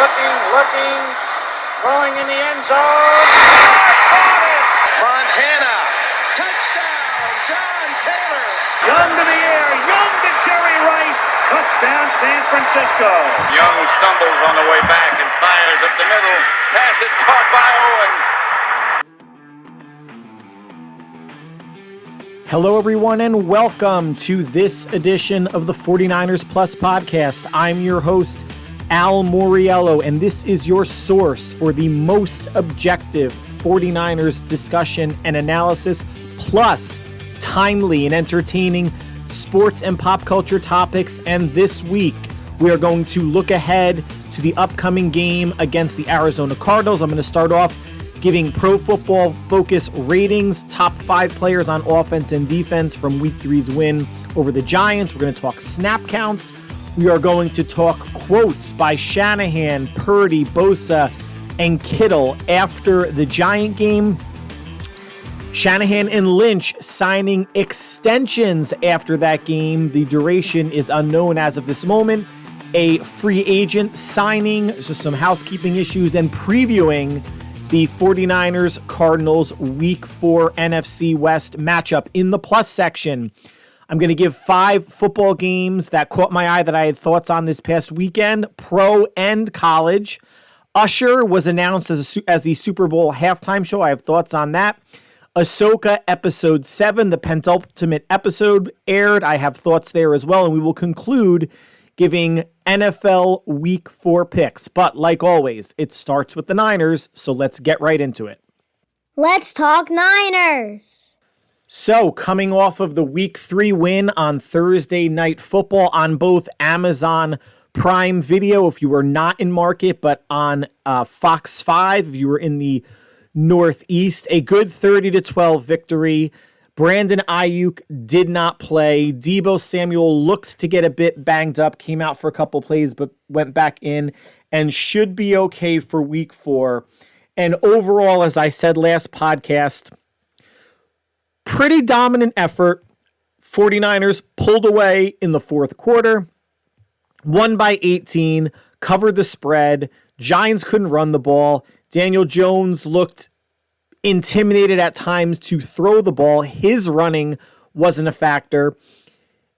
looking, throwing in the end zone. Montana, touchdown, John Taylor. Young to the air, Young to Jerry Rice, touchdown San Francisco. Young stumbles on the way back and fires up the middle. Pass is caught by Owens. Hello, everyone, and welcome to this edition of the 49ers Plus podcast. I'm your host, Al Moriello, and this is your source for the most objective 49ers discussion and analysis, plus timely and entertaining sports and pop culture topics. And this week, we are going to look ahead to the upcoming game against the Arizona Cardinals. I'm going to start off giving Pro Football Focus ratings, top 5 players on offense and defense from Week 3's win over the Giants. We're going to talk snap counts. We are going to talk quotes by Shanahan, Purdy, Bosa, and Kittle after the Giant game. Shanahan and Lynch signing extensions after that game. The duration is unknown as of this moment. A free agent signing, just some housekeeping issues, and previewing the 49ers-Cardinals Week 4 NFC West matchup. In the plus section, I'm going to give 5 football games that caught my eye that I had thoughts on this past weekend, pro and college. Usher was announced as the Super Bowl halftime show. I have thoughts on that. Ahsoka Episode 7, the penultimate episode, aired. I have thoughts there as well, and we will conclude giving NFL Week 4 picks. But like always, it starts with the Niners, so let's get right into it. Let's talk Niners. So, coming off of the Week 3 win on Thursday Night Football on both Amazon Prime Video, if you were not in market, but on Fox 5, if you were in the Northeast, a good 30-12 victory. Brandon Ayuk did not play. Deebo Samuel looked to get a bit banged up, came out for a couple plays, but went back in and should be okay for Week 4. And overall, as I said last podcast, pretty dominant effort. 49ers pulled away in the fourth quarter, won by 18, covered the spread. Giants couldn't run the ball. Daniel Jones looked intimidated at times to throw the ball. His running wasn't a factor.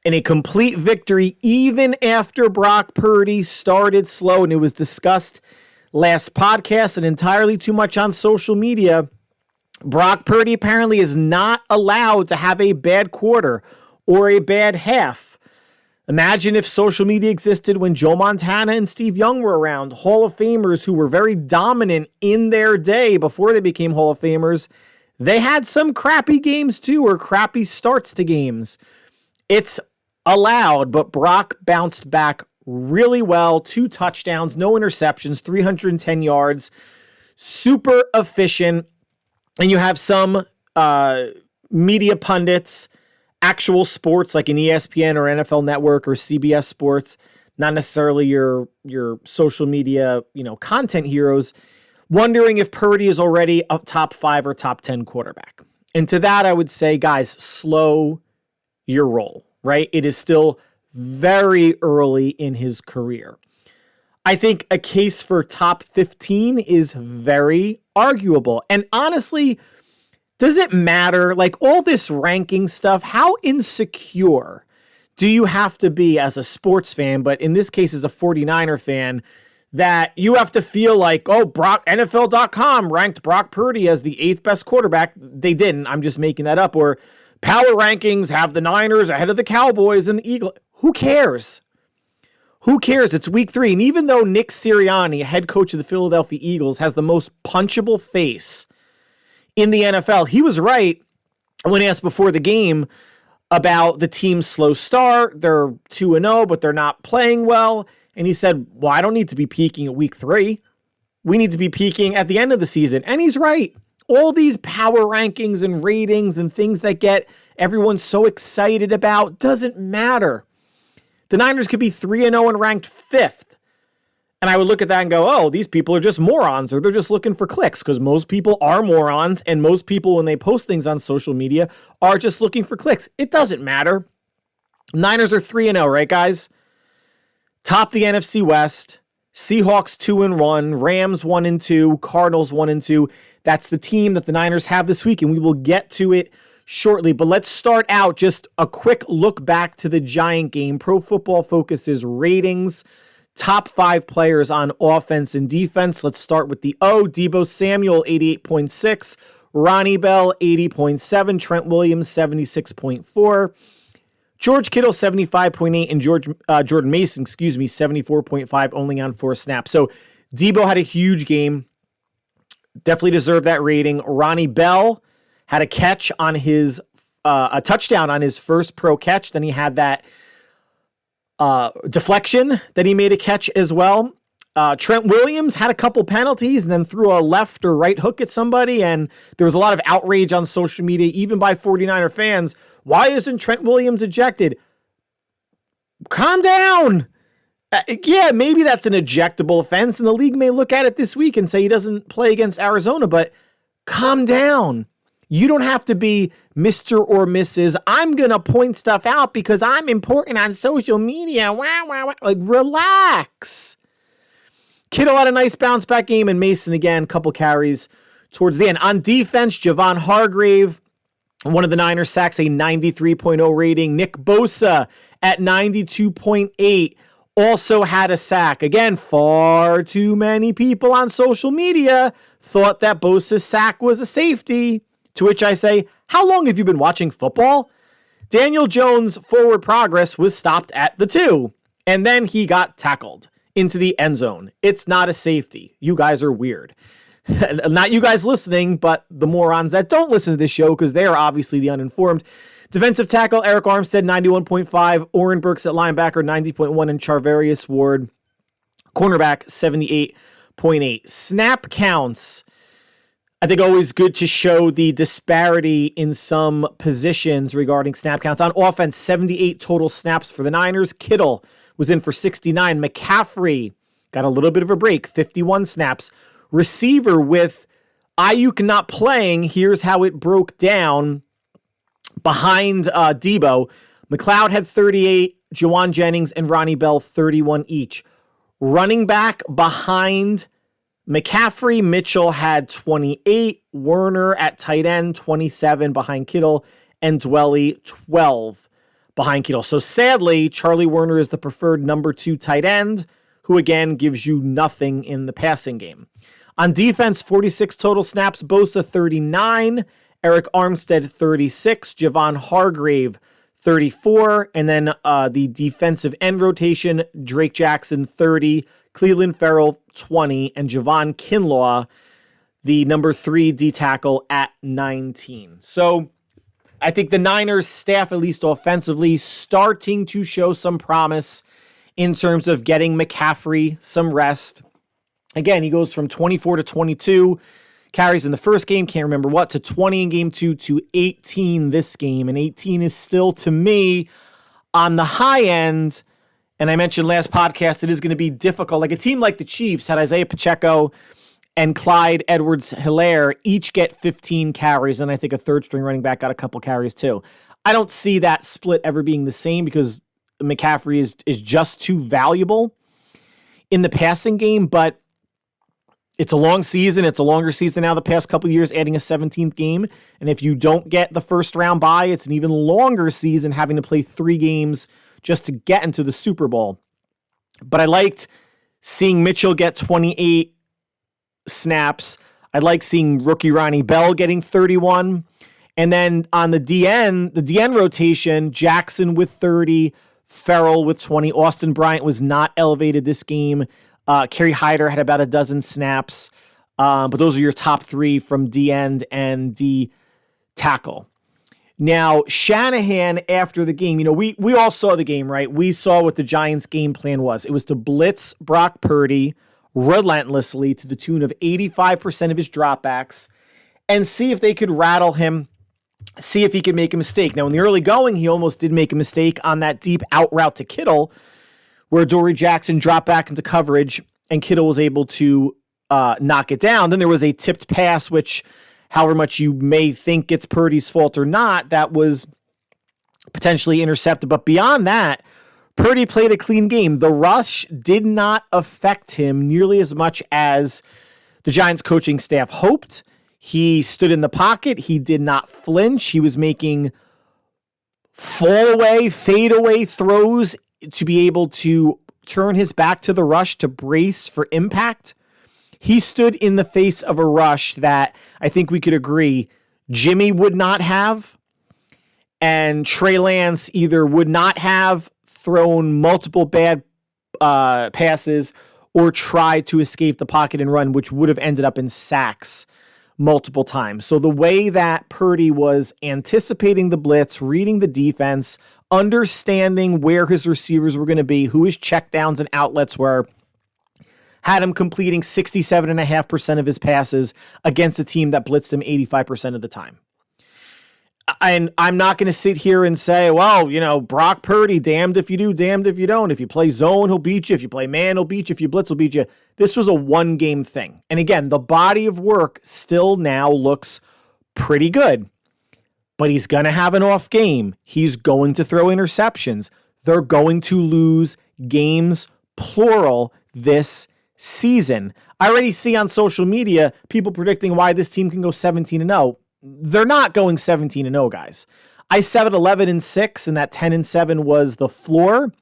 In a complete victory, even after Brock Purdy started slow, and it was discussed last podcast and entirely too much on social media, Brock Purdy apparently is not allowed to have a bad quarter or a bad half. Imagine if social media existed when Joe Montana and Steve Young were around, Hall of Famers who were very dominant in their day before they became Hall of Famers. They had some crappy games too, or crappy starts to games. It's allowed, but Brock bounced back really well. 2 touchdowns, no interceptions, 310 yards, super efficient. And you have some media pundits, actual sports like an ESPN or NFL Network or CBS Sports, not necessarily your social media, content heroes, wondering if Purdy is already a top 5 or top 10 quarterback. And to that, I would say, guys, slow your roll, right? It is still very early in his career. I think a case for top 15 is very arguable. And honestly, does it matter? Like all this ranking stuff, how insecure do you have to be as a sports fan, but in this case as a 49er fan, that you have to feel like, oh, NFL.com ranked Brock Purdy as the 8th best quarterback. They didn't. I'm just making that up. Or power rankings have the Niners ahead of the Cowboys and the Eagles. Who cares? Who cares? It's Week 3. And even though Nick Sirianni, head coach of the Philadelphia Eagles, has the most punchable face in the NFL, he was right when asked before the game about the team's slow start. They're 2-0, but they're not playing well. And he said, well, I don't need to be peaking at Week 3. We need to be peaking at the end of the season. And he's right. All these power rankings and ratings and things that get everyone so excited about doesn't matter. The Niners could be 3-0 and ranked 5th. And I would look at that and go, oh, these people are just morons, or they're just looking for clicks, because most people are morons, and most people, when they post things on social media, are just looking for clicks. It doesn't matter. Niners are 3-0, right, guys? Top the NFC West. Seahawks 2-1, Rams 1-2, Cardinals 1-2. That's the team that the Niners have this week, and we will get to it shortly. But let's start out just a quick look back to the Giant game. Pro Football Focus's ratings, top 5 players on offense and defense. Let's start with the O. Deebo Samuel, 88.6. Ronnie Bell, 80.7. Trent Williams, 76.4. George Kittle, 75.8, and Jordan Mason, 74.5, only on 4 snaps. So Deebo had a huge game. Definitely deserved that rating. Ronnie Bell had a catch on his, a touchdown on his first pro catch. Then he had that deflection that he made a catch as well. Trent Williams had a couple penalties and then threw a left or right hook at somebody. And there was a lot of outrage on social media, even by 49er fans. Why isn't Trent Williams ejected? Calm down. Yeah, maybe that's an ejectable offense, and the league may look at it this week and say he doesn't play against Arizona, but calm down. You don't have to be Mr. or Mrs. I'm going to point stuff out because I'm important on social media. Wah, wah, wah. Like, relax. Kittle had a nice bounce back game, and Mason, again, couple carries towards the end. On defense, Javon Hargrave, one of the Niners sacks, a 93.0 rating. Nick Bosa at 92.8 also had a sack. Again, far too many people on social media thought that Bosa's sack was a safety, to which I say, how long have you been watching football? Daniel Jones' forward progress was stopped at the 2, and then he got tackled into the end zone. It's not a safety. You guys are weird. Not you guys listening, but the morons that don't listen to this show because they are obviously the uninformed. Defensive tackle Eric Armstead, 91.5. Oren Burks at linebacker, 90.1. And Charvarius Ward, cornerback, 78.8. Snap counts. I think always good to show the disparity in some positions regarding snap counts. On offense, 78 total snaps for the Niners. Kittle was in for 69. McCaffrey got a little bit of a break, 51 snaps. Receiver with Ayuk not playing, here's how it broke down behind Deebo. McLeod had 38, Juwan Jennings and Ronnie Bell 31 each. Running back behind McCaffrey, Mitchell had 28, Werner at tight end 27 behind Kittle, and Dwelly 12 behind Kittle. So sadly, Charlie Werner is the preferred number 2 tight end, who again gives you nothing in the passing game. On defense, 46 total snaps, Bosa 39, Eric Armstead 36, Javon Hargrave 34, and then the defensive end rotation, Drake Jackson 30, Cleveland Ferrell 20, and Javon Kinlaw, the number 3 D tackle at 19. So I think the Niners staff, at least offensively, starting to show some promise in terms of getting McCaffrey some rest. Again, he goes from 24 to 22 carries in the first game, can't remember what, to 20 in game 2 to 18 this game. And 18 is still, to me, on the high end. And I mentioned last podcast, it is going to be difficult. Like a team like the Chiefs had Isaiah Pacheco and Clyde Edwards-Helaire each get 15 carries. And I think a third string running back got a couple carries too. I don't see that split ever being the same because McCaffrey is just too valuable in the passing game, but it's a long season. It's a longer season now the past couple of years, adding a 17th game. And if you don't get the first round bye, it's an even longer season having to play 3 games just to get into the Super Bowl. But I liked seeing Mitchell get 28 snaps. I like seeing rookie Ronnie Bell getting 31. And then on the DN rotation, Jackson with 30, Ferrell with 20. Austin Bryant was not elevated this game. Kerry Hyder had about a dozen snaps, but those are your top 3 from D-end and D-tackle. Now, Shanahan, after the game, we all saw the game, right? We saw what the Giants' game plan was. It was to blitz Brock Purdy relentlessly to the tune of 85% of his dropbacks and see if they could rattle him, see if he could make a mistake. Now, in the early going, he almost did make a mistake on that deep out route to Kittle, where Dory Jackson dropped back into coverage and Kittle was able to knock it down. Then there was a tipped pass, which, however much you may think it's Purdy's fault or not, that was potentially intercepted. But beyond that, Purdy played a clean game. The rush did not affect him nearly as much as the Giants coaching staff hoped. He stood in the pocket. He did not flinch. He was making fall away, fade away throws to be able to turn his back to the rush to brace for impact. He stood in the face of a rush that I think we could agree Jimmy would not have, and Trey Lance either would not have thrown multiple bad passes or tried to escape the pocket and run, which would have ended up in sacks multiple times. So the way that Purdy was anticipating the blitz, reading the defense, understanding where his receivers were going to be, who his checkdowns and outlets were, had him completing 67.5% of his passes against a team that blitzed him 85% of the time. And I'm not going to sit here and say, well, Brock Purdy, damned if you do, damned if you don't. If you play zone, he'll beat you. If you play man, he'll beat you. If you blitz, he'll beat you. This was a one-game thing. And again, the body of work still now looks pretty good. But he's going to have an off game. He's going to throw interceptions. They're going to lose games, plural, this season. I already see on social media people predicting why this team can go 17-0. They're not going 17-0, guys. I said 11-6, and that 10-7 was the floor,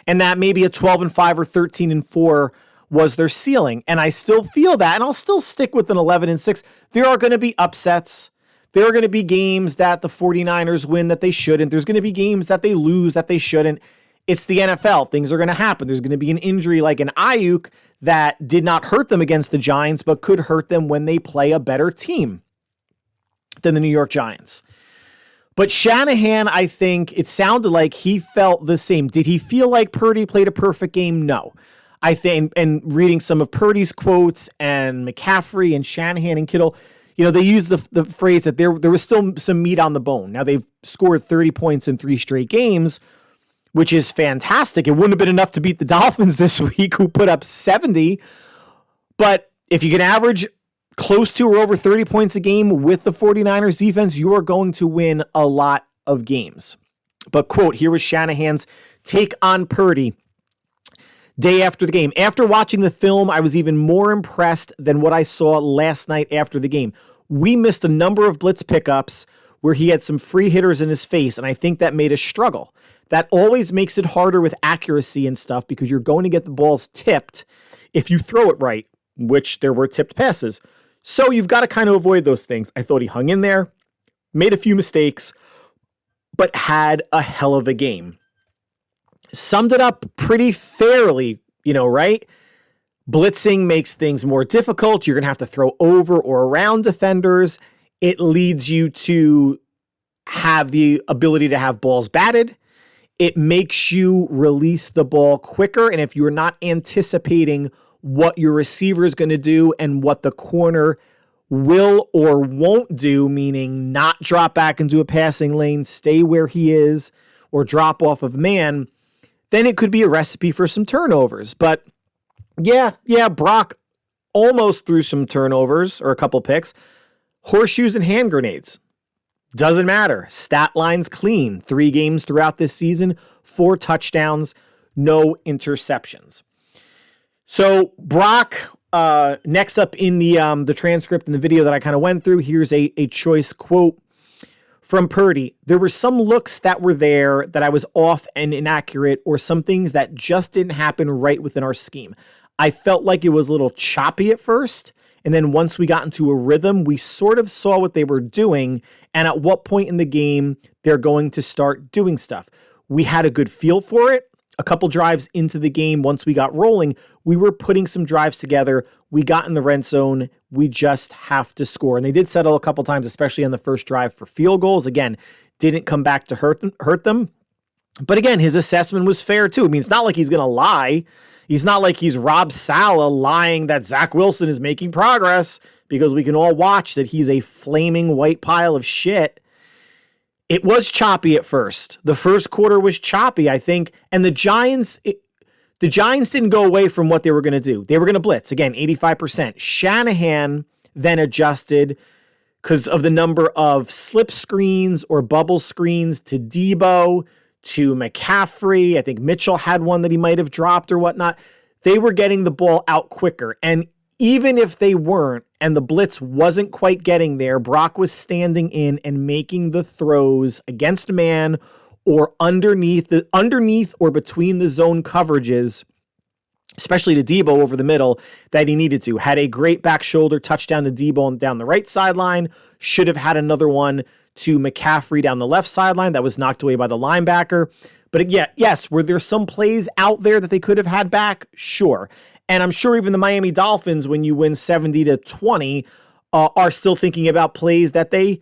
and that maybe a 12-5 or 13-4 was their ceiling. And I still feel that, and I'll still stick with an 11-6. There are going to be upsets. There are going to be games that the 49ers win that they shouldn't. There's going to be games that they lose that they shouldn't. It's the NFL. Things are going to happen. There's going to be an injury like an Ayuk that did not hurt them against the Giants, but could hurt them when they play a better team than the New York Giants. But Shanahan, I think it sounded like he felt the same. Did he feel like Purdy played a perfect game? No. I think, and reading some of Purdy's quotes and McCaffrey and Shanahan and Kittle, they use the phrase that there was still some meat on the bone. Now they've scored 30 points in 3 straight games, which is fantastic. It wouldn't have been enough to beat the Dolphins this week, who put up 70. But if you can average close to or over 30 points a game with the 49ers defense, you are going to win a lot of games. But quote, here was Shanahan's take on Purdy day after the game. After watching the film, I was even more impressed than what I saw last night after the game. We missed a number of blitz pickups where he had some free hitters in his face, and I think that made us struggle. That always makes it harder with accuracy and stuff because you're going to get the balls tipped if you throw it right, which there were tipped passes. So you've got to kind of avoid those things. I thought he hung in there, made a few mistakes, but had a hell of a game. Summed it up pretty fairly, right? Blitzing makes things more difficult. You're going to have to throw over or around defenders. It leads you to have the ability to have balls batted. It makes you release the ball quicker. And if you're not anticipating what your receiver is going to do and what the corner will or won't do, meaning not drop back into a passing lane, stay where he is, or drop off of man, then it could be a recipe for some turnovers. But yeah, Brock almost threw some turnovers or a couple picks. Horseshoes and hand grenades. Doesn't matter. Stat line's clean. 3 games throughout this season, 4 touchdowns, no interceptions. So Brock, next up in the transcript and the video that I kind of went through, here's a choice quote from Purdy. There were some looks that were there that I was off and inaccurate, or some things that just didn't happen right within our scheme. I felt like it was a little choppy at first, and then once we got into a rhythm, we sort of saw what they were doing and at what point in the game they're going to start doing stuff. We had a good feel for it. A couple drives into the game, once we got rolling, we were putting some drives together. We got in the red zone. We just have to score. And they did settle a couple times, especially on the first drive for field goals. Again, didn't come back to hurt them. But again, his assessment was fair too. I mean, it's not like he's going to lie. He's not like he's Rob Saleh lying that Zach Wilson is making progress, because we can all watch that he's a flaming white pile of shit. It was choppy at first. The first quarter was choppy, I think. And the Giants didn't go away from what they were going to do. They were going to blitz. Again, 85%. Shanahan then adjusted because of the number of slip screens or bubble screens to Debo, to McCaffrey. I think Mitchell had one that he might have dropped or whatnot. They were getting the ball out quicker. And even if they weren't, and the blitz wasn't quite getting there, Brock was standing in and making the throws against man or underneath or between the zone coverages, especially to Debo over the middle, that he needed to. Had a great back shoulder touchdown to Debo down the right sideline. Should have had another one to McCaffrey down the left sideline that was knocked away by the linebacker. But yeah, yes, were there some plays out there that they could have had back? Sure. And I'm sure even the Miami Dolphins, when you win 70-20, are still thinking about plays that they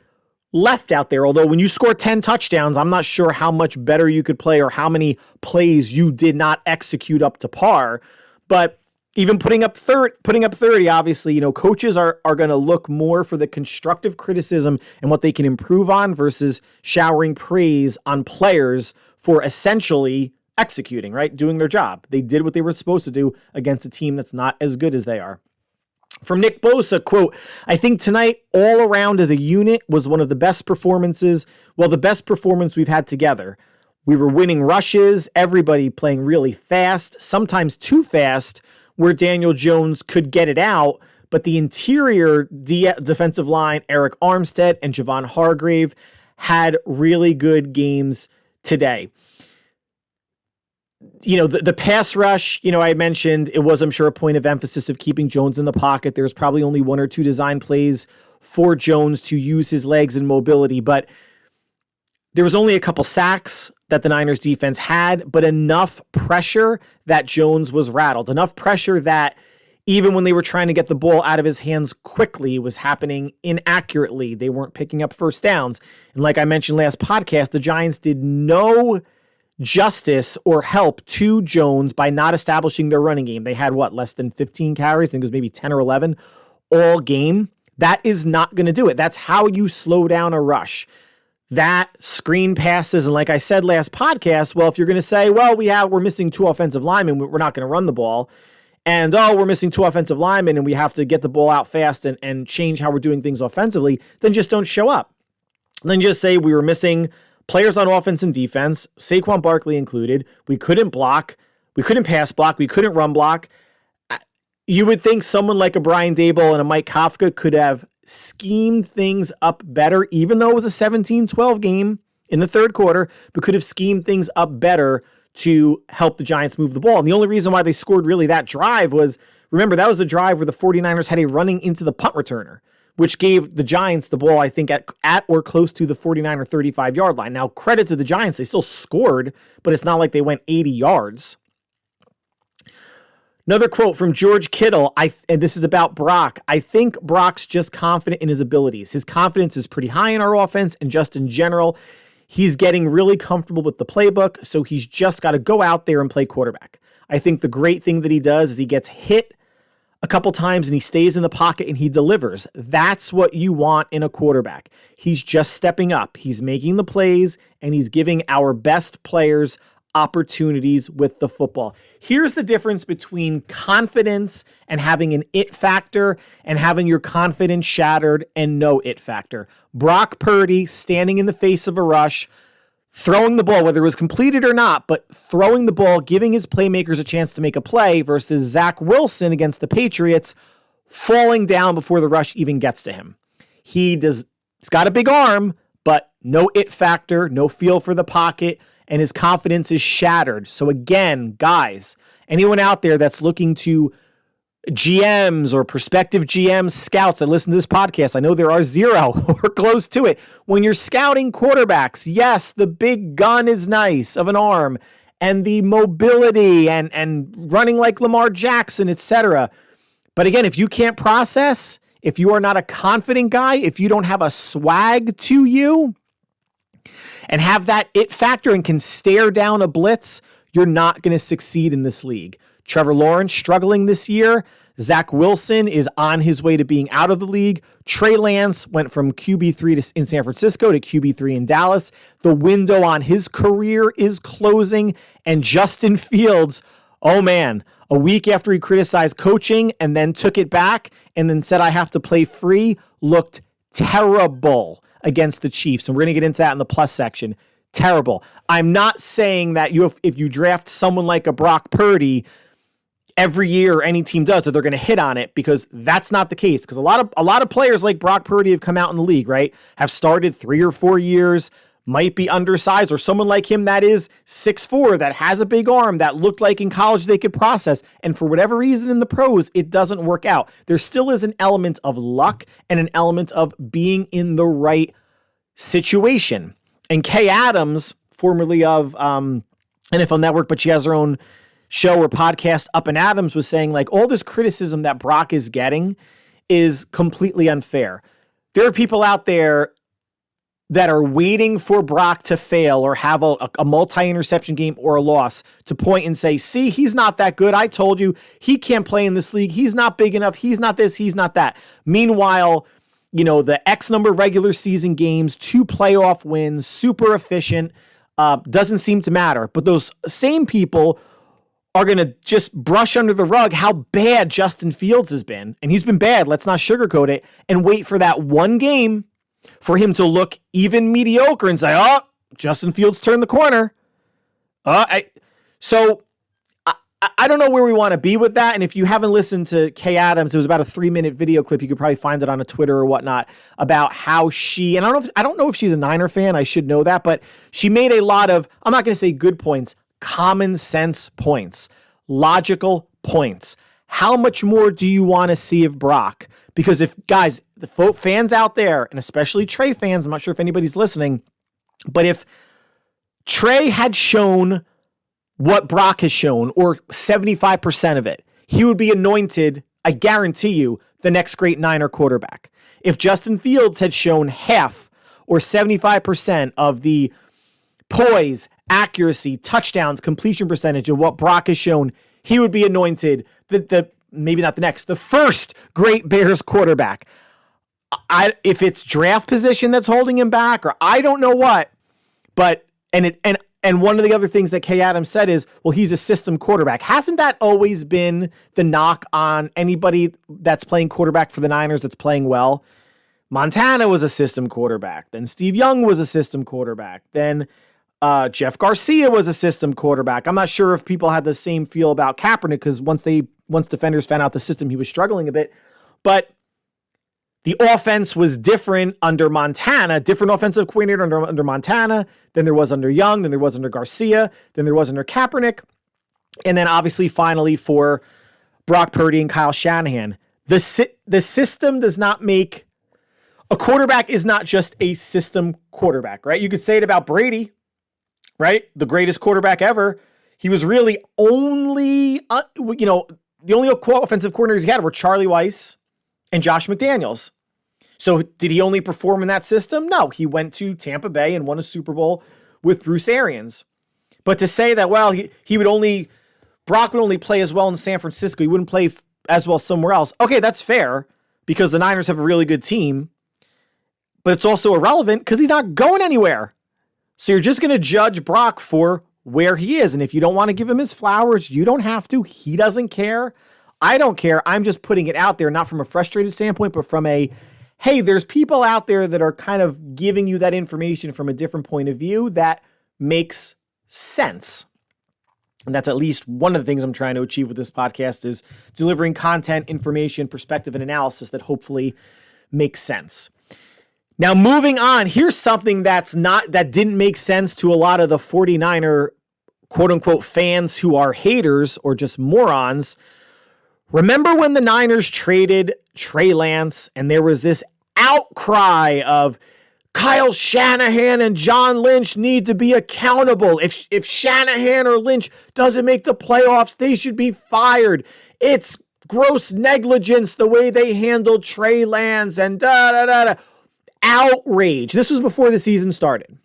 left out there. Although when you score 10 touchdowns, I'm not sure how much better you could play or how many plays you did not execute up to par. But even putting up 30, obviously, coaches are going to look more for the constructive criticism and what they can improve on versus showering praise on players for essentially executing, right? Doing their job. They did what they were supposed to do against a team that's not as good as they are. From Nick Bosa, quote, I think tonight all around as a unit was one of the best performances, the best performance we've had together. We were winning rushes, everybody playing really fast, sometimes too fast, where Daniel Jones could get it out, but the interior defensive line, Eric Armstead and Javon Hargrave, had really good games today. The pass rush, I mentioned it was, I'm sure, a point of emphasis of keeping Jones in the pocket. There's probably only one or two design plays for Jones to use his legs and mobility, but there was only a couple sacks that the Niners defense had, but enough pressure that Jones was rattled. Enough pressure that even when they were trying to get the ball out of his hands quickly, it was happening inaccurately. They weren't picking up first downs. And like I mentioned last podcast, the Giants did no justice or help to Jones by not establishing their running game. They had less than 15 carries. I think it was maybe 10 or 11 all game. That is not going to do it. That's how you slow down a rush. That screen passes. And like I said last podcast, if you're going to say, we're missing 2 offensive linemen, we're not going to run the ball. And, we're missing 2 offensive linemen and we have to get the ball out fast and change how we're doing things offensively, then just don't show up. Then just say we were missing players on offense and defense, Saquon Barkley included. We couldn't block. We couldn't pass block. We couldn't run block. You would think someone like a Brian Daboll and a Mike Kafka could have schemed things up better, even though it was a 17-12 game in the third quarter, but could have schemed things up better to help the Giants move the ball. And the only reason why they scored really that drive was, remember, that was the drive where the 49ers had a running into the punt returner, which gave the Giants the ball, I think, at or close to the 49er 35-yard line. Now, credit to the Giants. They still scored, but it's not like they went 80 yards. Another quote from George Kittle, and this is about Brock. I think Brock's just confident in his abilities. His confidence is pretty high in our offense, and just in general, he's getting really comfortable with the playbook, so he's just got to go out there and play quarterback. I think the great thing that he does is he gets hit a couple times and he stays in the pocket and he delivers. That's what you want in a quarterback. He's just stepping up. He's making the plays and he's giving our best players opportunities with the football. Here's the difference between confidence and having an it factor and having your confidence shattered and no it factor. Brock Purdy standing in the face of a rush, throwing the ball, whether it was completed or not, but throwing the ball, giving his playmakers a chance to make a play versus Zach Wilson against the Patriots, falling down before the rush even gets to him. He's got a big arm, but no it factor, no feel for the pocket, and his confidence is shattered. So again, guys, anyone out there that's looking to GMs or prospective GMs, scouts that listen to this podcast, I know there are 0 or close to it. When you're scouting quarterbacks, yes, the big gun is nice of an arm and the mobility and running like Lamar Jackson, etc. But again, if you can't process, if you are not a confident guy, if you don't have a swag to you and have that it factor and can stare down a blitz, you're not going to succeed in this league. Trevor Lawrence struggling this year. Zach Wilson is on his way to being out of the league. Trey Lance went from QB3 in San Francisco to QB3 in Dallas. The window on his career is closing. And Justin Fields, oh man, a week after he criticized coaching and then took it back and then said, I have to play free, looked terrible against the Chiefs. And we're going to get into that in the plus section. terrible. I'm not saying that if you draft someone like a Brock Purdy every year, any team does, that they're going to hit on it, because that's not the case. Because a lot of players like Brock Purdy have come out in the league, right? Have started 3 or 4 years, might be undersized, or someone like him that is 6'4", that has a big arm, that looked like in college they could process, and for whatever reason in the pros, it doesn't work out. There still is an element of luck and an element of being in the right situation. And Kay Adams, formerly of NFL Network, but she has her own show or podcast, Up and Adams, was saying, like, all this criticism that Brock is getting is completely unfair. There are people out there that are waiting for Brock to fail or have a multi-interception game or a loss to point and say, see, he's not that good. I told you, he can't play in this league. He's not big enough. He's not this. He's not that. Meanwhile, you know, the X number of regular season games, 2 playoff wins, super efficient, doesn't seem to matter. But those same people are going to just brush under the rug how bad Justin Fields has been. And he's been bad. Let's not sugarcoat it, and wait for that one game for him to look even mediocre and say, oh, Justin Fields turned the corner. So I don't know where we want to be with that. And if you haven't listened to Kay Adams, it was about a 3-minute video clip. You could probably find it on a Twitter or whatnot, about how she, and I don't know if she's a Niner fan. I should know that, but she made a lot of, I'm not going to say good points, common sense points, logical points. How much more do you want to see of Brock? Because if, guys, the fans out there, and especially Trey fans, I'm not sure if anybody's listening, but if Trey had shown what Brock has shown, or 75% of it, he would be anointed, I guarantee you, the next great Niner quarterback. If Justin Fields had shown half or 75% of the poise, accuracy, touchdowns, completion percentage of what Brock has shown, he would be anointed maybe not the next, the first great Bears quarterback. If it's draft position that's holding him back, or I don't know what, but and one of the other things that Kay Adams said is, well, he's a system quarterback. Hasn't that always been the knock on anybody that's playing quarterback for the Niners that's playing well? Montana was a system quarterback. Then Steve Young was a system quarterback. Then Jeff Garcia was a system quarterback. I'm not sure if people had the same feel about Kaepernick, because once defenders found out the system, he was struggling a bit. But the offense was different under Montana, different offensive coordinator under Montana than there was under Young, than there was under Garcia, than there was under Kaepernick. And then obviously finally for Brock Purdy and Kyle Shanahan. The system does not make a quarterback, is not just a system quarterback, right? You could say it about Brady, right? The greatest quarterback ever. He was really only, the only offensive coordinators he had were Charlie Weiss and Josh McDaniels. So did he only perform in that system? No, he went to Tampa Bay and won a Super Bowl with Bruce Arians. But to say that, well, Brock would only play as well in San Francisco, he wouldn't play as well somewhere else. Okay, that's fair, because the Niners have a really good team, but it's also irrelevant because he's not going anywhere. So you're just going to judge Brock for where he is. And if you don't want to give him his flowers, you don't have to. He doesn't care. I don't care. I'm just putting it out there, not from a frustrated standpoint, but from a, hey, there's people out there that are kind of giving you that information from a different point of view that makes sense. And that's at least one of the things I'm trying to achieve with this podcast, is delivering content, information, perspective, and analysis that hopefully makes sense. Now, moving on, here's something that didn't make sense to a lot of the 49er quote unquote fans who are haters or just morons. Remember when the Niners traded Trey Lance and there was this outcry of Kyle Shanahan and John Lynch need to be accountable. If Shanahan or Lynch doesn't make the playoffs, they should be fired. It's gross negligence the way they handled Trey Lance and da-da-da-da. Outrage. This was before the season started.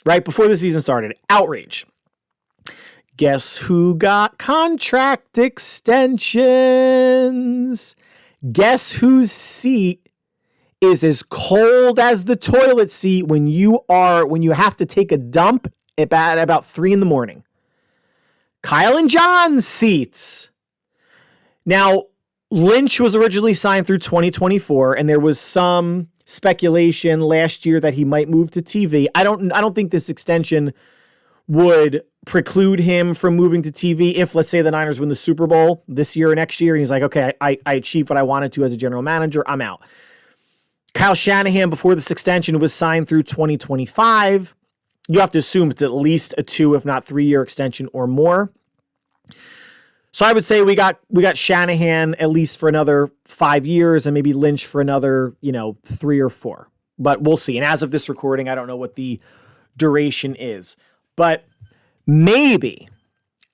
Right? Before the season started. Outrage. Guess who got contract extensions? Guess whose seat is as cold as the toilet seat when you have to take a dump at about 3 a.m. Kyle and John's seats. Now, Lynch was originally signed through 2024, and there was some speculation last year that he might move to TV. I don't think this extension would preclude him from moving to TV if, let's say, the Niners win the Super Bowl this year or next year, and he's like, okay, I achieved what I wanted to as a general manager. I'm out. Kyle Shanahan, before this extension, was signed through 2025. You have to assume it's at least a 2, if not 3-year extension or more. So I would say we got Shanahan at least for another 5 years, and maybe Lynch for another, 3 or 4. But we'll see. And as of this recording, I don't know what the duration is. But maybe,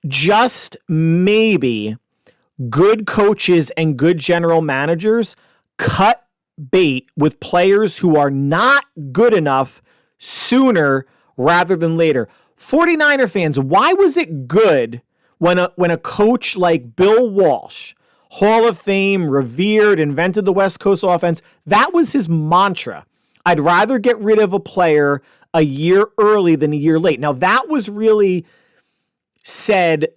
just maybe, good coaches and good general managers cut bait with players who are not good enough sooner rather than later. 49er fans, why was it good when a coach like Bill Walsh, Hall of Fame, revered, invented the West Coast offense, that was his mantra. I'd rather get rid of a player a year early than a year late. Now, that was really said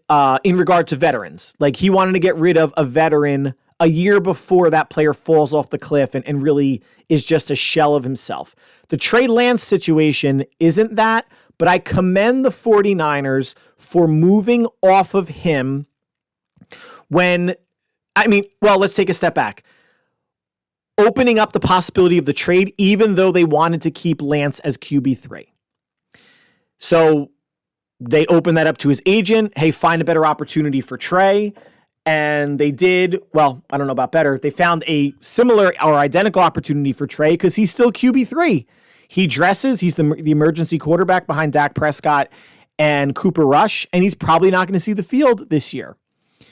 in regard to veterans. Like, he wanted to get rid of a veteran a year before that player falls off the cliff and really is just a shell of himself. The Trey Lance situation isn't that, but I commend the 49ers for moving off of him let's take a step back. Opening up the possibility of the trade, even though they wanted to keep Lance as QB3. So they opened that up to his agent. Hey, find a better opportunity for Trey. And they did, well, I don't know about better. They found a similar or identical opportunity for Trey because he's still QB3. He dresses. He's the emergency quarterback behind Dak Prescott and Cooper Rush, and he's probably not going to see the field this year.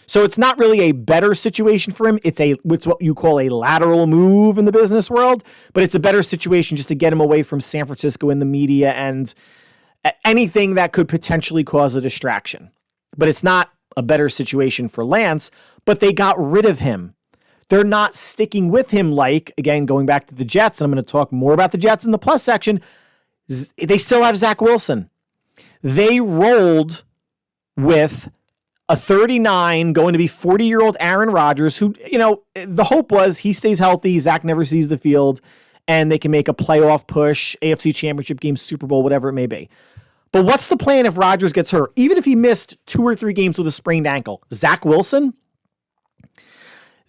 So it's not really a better situation for him. It's what you call a lateral move in the business world, but it's a better situation just to get him away from San Francisco and the media and anything that could potentially cause a distraction. But it's not a better situation for Lance, but they got rid of him. They're not sticking with him like, again, going back to the Jets, and I'm going to talk more about the Jets in the plus section, they still have Zach Wilson. They rolled with a 39, going to be 40-year-old Aaron Rodgers, who, the hope was he stays healthy, Zach never sees the field, and they can make a playoff push, AFC Championship game, Super Bowl, whatever it may be. But what's the plan if Rodgers gets hurt? Even if he missed 2 or 3 games with a sprained ankle, Zach Wilson?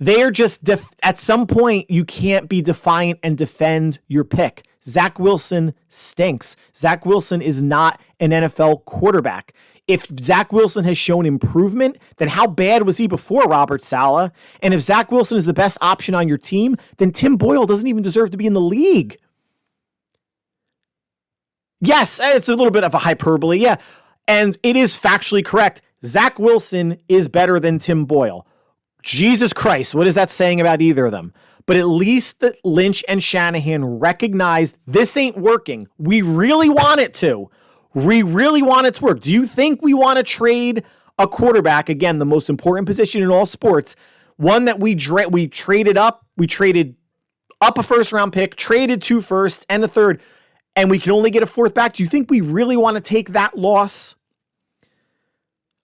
They are just, at some point, you can't be defiant and defend your pick. Zach Wilson stinks. Zach Wilson is not an NFL quarterback. If Zach Wilson has shown improvement, then how bad was he before Robert Saleh? And if Zach Wilson is the best option on your team, then Tim Boyle doesn't even deserve to be in the league. Yes, it's a little bit of a hyperbole, yeah. And it is factually correct. Zach Wilson is better than Tim Boyle. Jesus Christ, what is that saying about either of them? But at least that Lynch and Shanahan recognized this ain't working. We really want it to. We really want it to work. Do you think we want to trade a quarterback? Again, the most important position in all sports. One that we traded up. We traded up a first-round pick, traded 2 firsts and a third, and we can only get a 4th back. Do you think we really want to take that loss?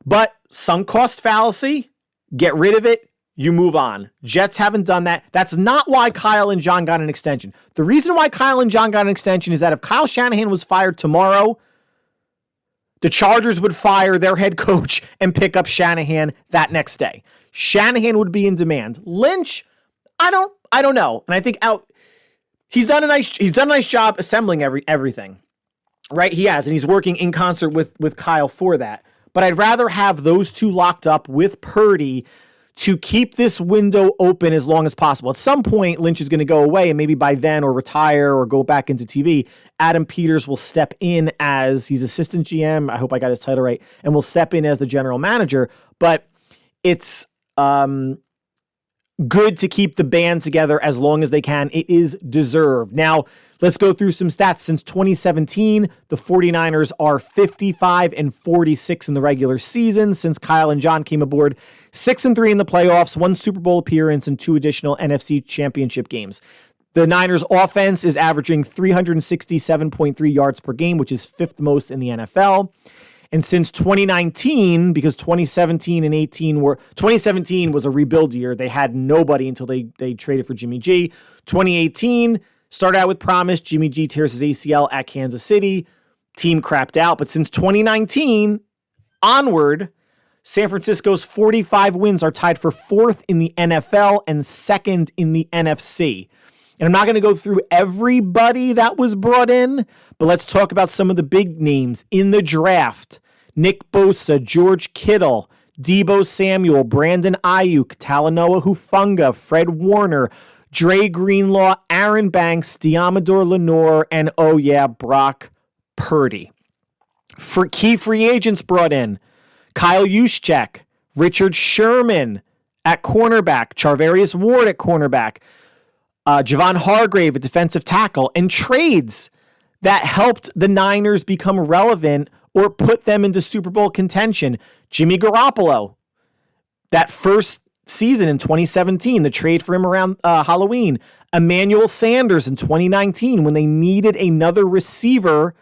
But sunk cost fallacy, get rid of it, you move on. Jets haven't done that. That's not why Kyle and John got an extension. The reason why Kyle and John got an extension is that if Kyle Shanahan was fired tomorrow, the Chargers would fire their head coach and pick up Shanahan that next day. Shanahan would be in demand. Lynch, I don't know. And I think he's done a nice job assembling everything. Right? He has, and he's working in concert with Kyle for that. But I'd rather have those two locked up with Purdy to keep this window open as long as possible. At some point, Lynch is going to go away, and maybe by then, or retire, or go back into TV. Adam Peters will step in as, he's assistant GM, I hope I got his title right, and will step in as the general manager. But it's good to keep the band together as long as they can. It is deserved. Now, let's go through some stats. Since 2017, the 49ers are 55-46 in the regular season. Since Kyle and John came aboard, 6-3 in the playoffs, 1 Super Bowl appearance, and 2 additional NFC Championship games. The Niners offense is averaging 367.3 yards per game, which is 5th most in the NFL. And since 2019, because 2017 and 2017 was a rebuild year. They had nobody until they traded for Jimmy G. 2018, Started out with promise. Jimmy G tears his ACL at Kansas City. Team crapped out. But since 2019 onward, San Francisco's 45 wins are tied for 4th in the NFL and 2nd in the NFC. And I'm not going to go through everybody that was brought in, but let's talk about some of the big names in the draft. Nick Bosa, George Kittle, Deebo Samuel, Brandon Ayuk, Talanoa Hufanga, Fred Warner, Dre Greenlaw, Aaron Banks, Diamador Lenore, and oh yeah, Brock Purdy. For key free agents brought in, Kyle Juszczyk, Richard Sherman at cornerback, Charvarius Ward at cornerback, Javon Hargrave at defensive tackle, and trades that helped the Niners become relevant or put them into Super Bowl contention. Jimmy Garoppolo, that first season in 2017, the trade for him around Halloween. Emmanuel Sanders in 2019 when they needed another receiver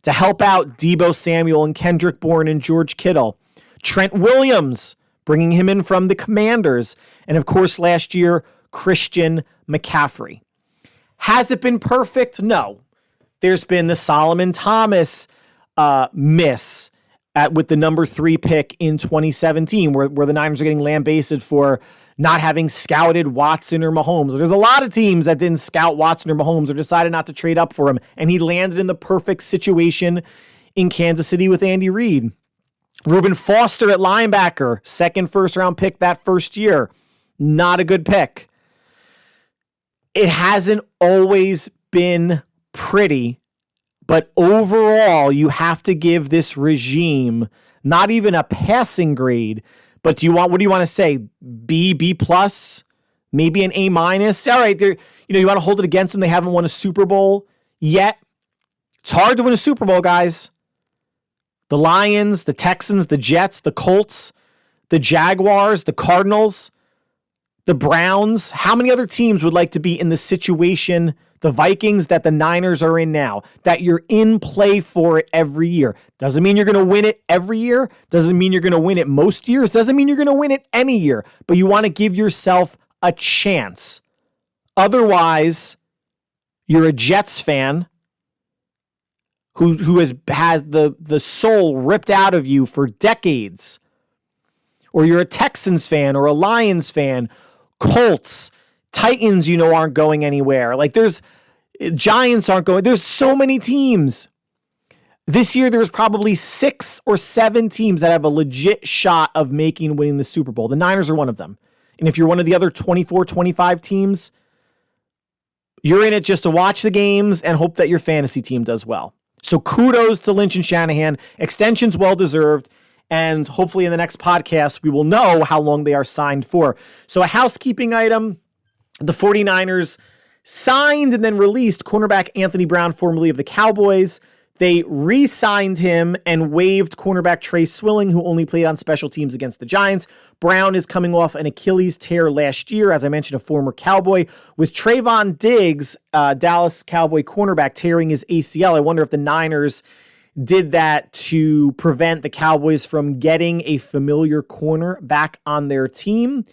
to help out Deebo Samuel and Kendrick Bourne and George Kittle. Trent Williams, bringing him in from the Commanders. And of course, last year, Christian McCaffrey. Has it been perfect? No. There's been the Solomon Thomas miss with the number 3 pick in 2017, where the Niners are getting lambasted for not having scouted Watson or Mahomes. There's a lot of teams that didn't scout Watson or Mahomes or decided not to trade up for him, and he landed in the perfect situation in Kansas City with Andy Reid. Reuben Foster at linebacker, 2nd first-round pick that first year. Not a good pick. It hasn't always been pretty, but overall, you have to give this regime not even a passing grade, but what do you want to say? B plus, maybe an A minus. All right, you want to hold it against them. They haven't won a Super Bowl yet. It's hard to win a Super Bowl, guys. The Lions, the Texans, the Jets, the Colts, the Jaguars, the Cardinals, the Browns. How many other teams would like to be in the situation, the Vikings, that the Niners are in now, that you're in play for it every year? Doesn't mean you're going to win it every year. Doesn't mean you're going to win it most years. Doesn't mean you're going to win it any year. But you want to give yourself a chance. Otherwise, you're a Jets fan who has the soul ripped out of you for decades. Or you're a Texans fan or a Lions fan. Colts, Titans, aren't going anywhere. Like Giants aren't going. There's so many teams. This year, there was probably 6 or 7 teams that have a legit shot of winning the Super Bowl. The Niners are one of them. And if you're one of the other 24, 25 teams, you're in it just to watch the games and hope that your fantasy team does well. So kudos to Lynch and Shanahan. Extensions well-deserved. And hopefully in the next podcast, we will know how long they are signed for. So a housekeeping item, the 49ers signed and then released cornerback Anthony Brown, formerly of the Cowboys. They re-signed him and waived cornerback Trey Swilling, who only played on special teams against the Giants. Brown is coming off an Achilles tear last year, as I mentioned, a former Cowboy. With Trayvon Diggs, Dallas Cowboy cornerback, tearing his ACL, I wonder if the Niners did that to prevent the Cowboys from getting a familiar corner back on their team.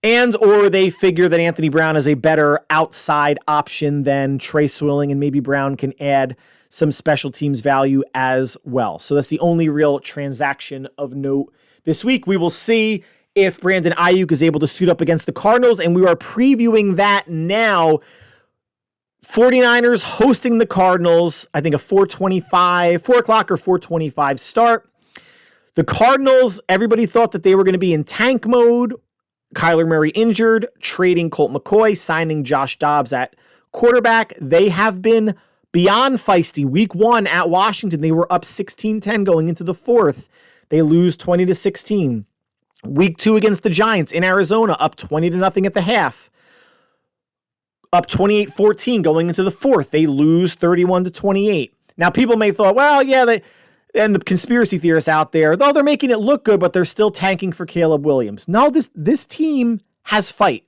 Or they figure that Anthony Brown is a better outside option than Trey Swilling, and maybe Brown can add some special teams value as well. So that's the only real transaction of note this week. We will see if Brandon Ayuk is able to suit up against the Cardinals, and we are previewing that now. 49ers hosting the Cardinals, I think a 4 o'clock or 4:25 start. The Cardinals, everybody thought that they were going to be in tank mode. Kyler Murray injured, trading Colt McCoy, signing Josh Dobbs at quarterback. They have been beyond feisty. Week 1 at Washington, they were up 16-10 going into the 4th. They lose 20-16. Week 2 against the Giants in Arizona, up 20-0 at the half. Up 28-14 going into the 4th. They lose 31-28. Now, people may thought, well, yeah, and the conspiracy theorists out there, though they're making it look good, but they're still tanking for Caleb Williams. No, this team has fight.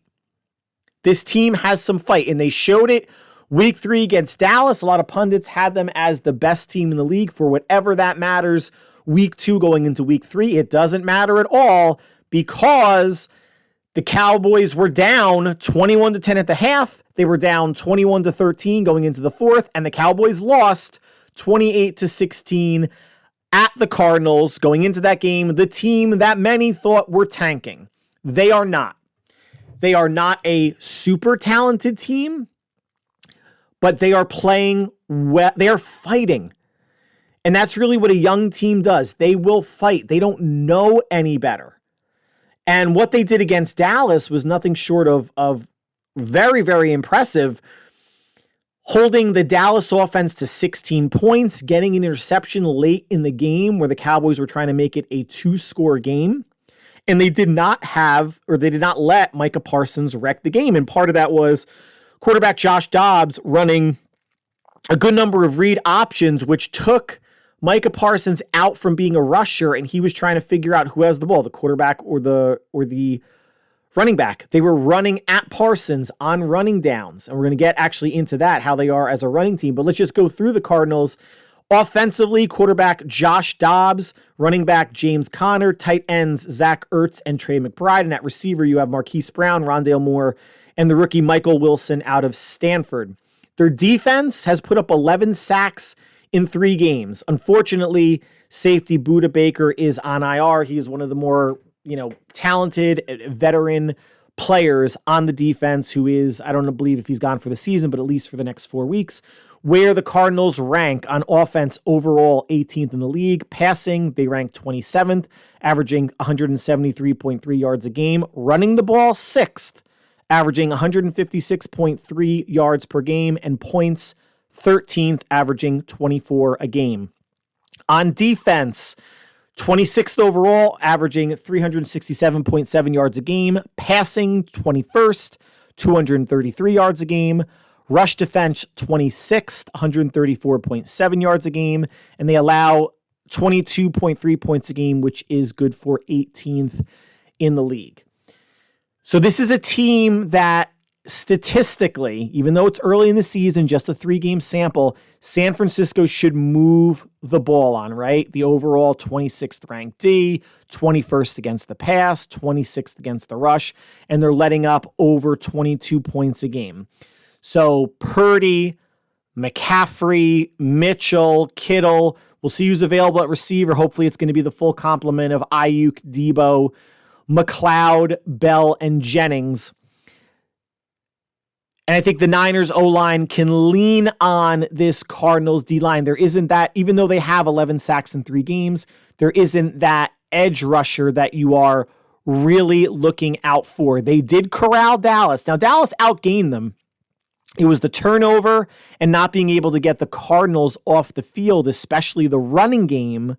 This team has some fight, and they showed it Week 3 against Dallas. A lot of pundits had them as the best team in the league for whatever that matters. Week 2 going into Week 3, it doesn't matter at all because The Cowboys were down 21-10 at the half. They were down 21-13 going into the fourth, and the Cowboys lost 28-16 at the Cardinals going into that game, the team that many thought were tanking. They are not. They are not a super talented team, but they are playing well. They are fighting. And that's really what a young team does. They will fight. They don't know any better. And what they did against Dallas was nothing short of very, very impressive. Holding the Dallas offense to 16 points, getting an interception late in the game where the Cowboys were trying to make it a 2-score game. And they did not let Micah Parsons wreck the game. And part of that was quarterback Josh Dobbs running a good number of read options, which took Micah Parsons out from being a rusher, and he was trying to figure out who has the ball, the quarterback or the running back. They were running at Parsons on running downs, and we're going to get actually into that, how they are as a running team. But let's just go through the Cardinals. Offensively, quarterback Josh Dobbs, running back James Conner, tight ends Zach Ertz and Trey McBride, and at receiver you have Marquise Brown, Rondale Moore, and the rookie Michael Wilson out of Stanford. Their defense has put up 11 sacks in 3 games. Unfortunately, safety Budda Baker is on IR. He is one of the more, talented veteran players on the defense who is, I don't believe if he's gone for the season, but at least for the next 4 weeks. Where the Cardinals rank on offense overall 18th in the league. Passing, they rank 27th, averaging 173.3 yards a game. Running the ball, 6th, averaging 156.3 yards per game. And points, 13th, averaging 24 a game. On defense, 26th overall, averaging 367.7 yards a game. Passing, 21st, 233 yards a game. Rush defense, 26th, 134.7 yards a game. And they allow 22.3 points a game, which is good for 18th in the league. So this is a team that statistically, even though it's early in the season, just a 3-game sample, San Francisco should move the ball on, right? The overall 26th ranked D, 21st against the pass, 26th against the rush, and they're letting up over 22 points a game. So Purdy, McCaffrey, Mitchell, Kittle, we'll see who's available at receiver. Hopefully it's going to be the full complement of Ayuk, Debo, McLeod, Bell, and Jennings. And I think the Niners O-line can lean on this Cardinals D-line. There isn't that, even though they have 11 sacks in 3 games, there isn't that edge rusher that you are really looking out for. They did corral Dallas. Now, Dallas outgained them. It was the turnover and not being able to get the Cardinals off the field, especially the running game,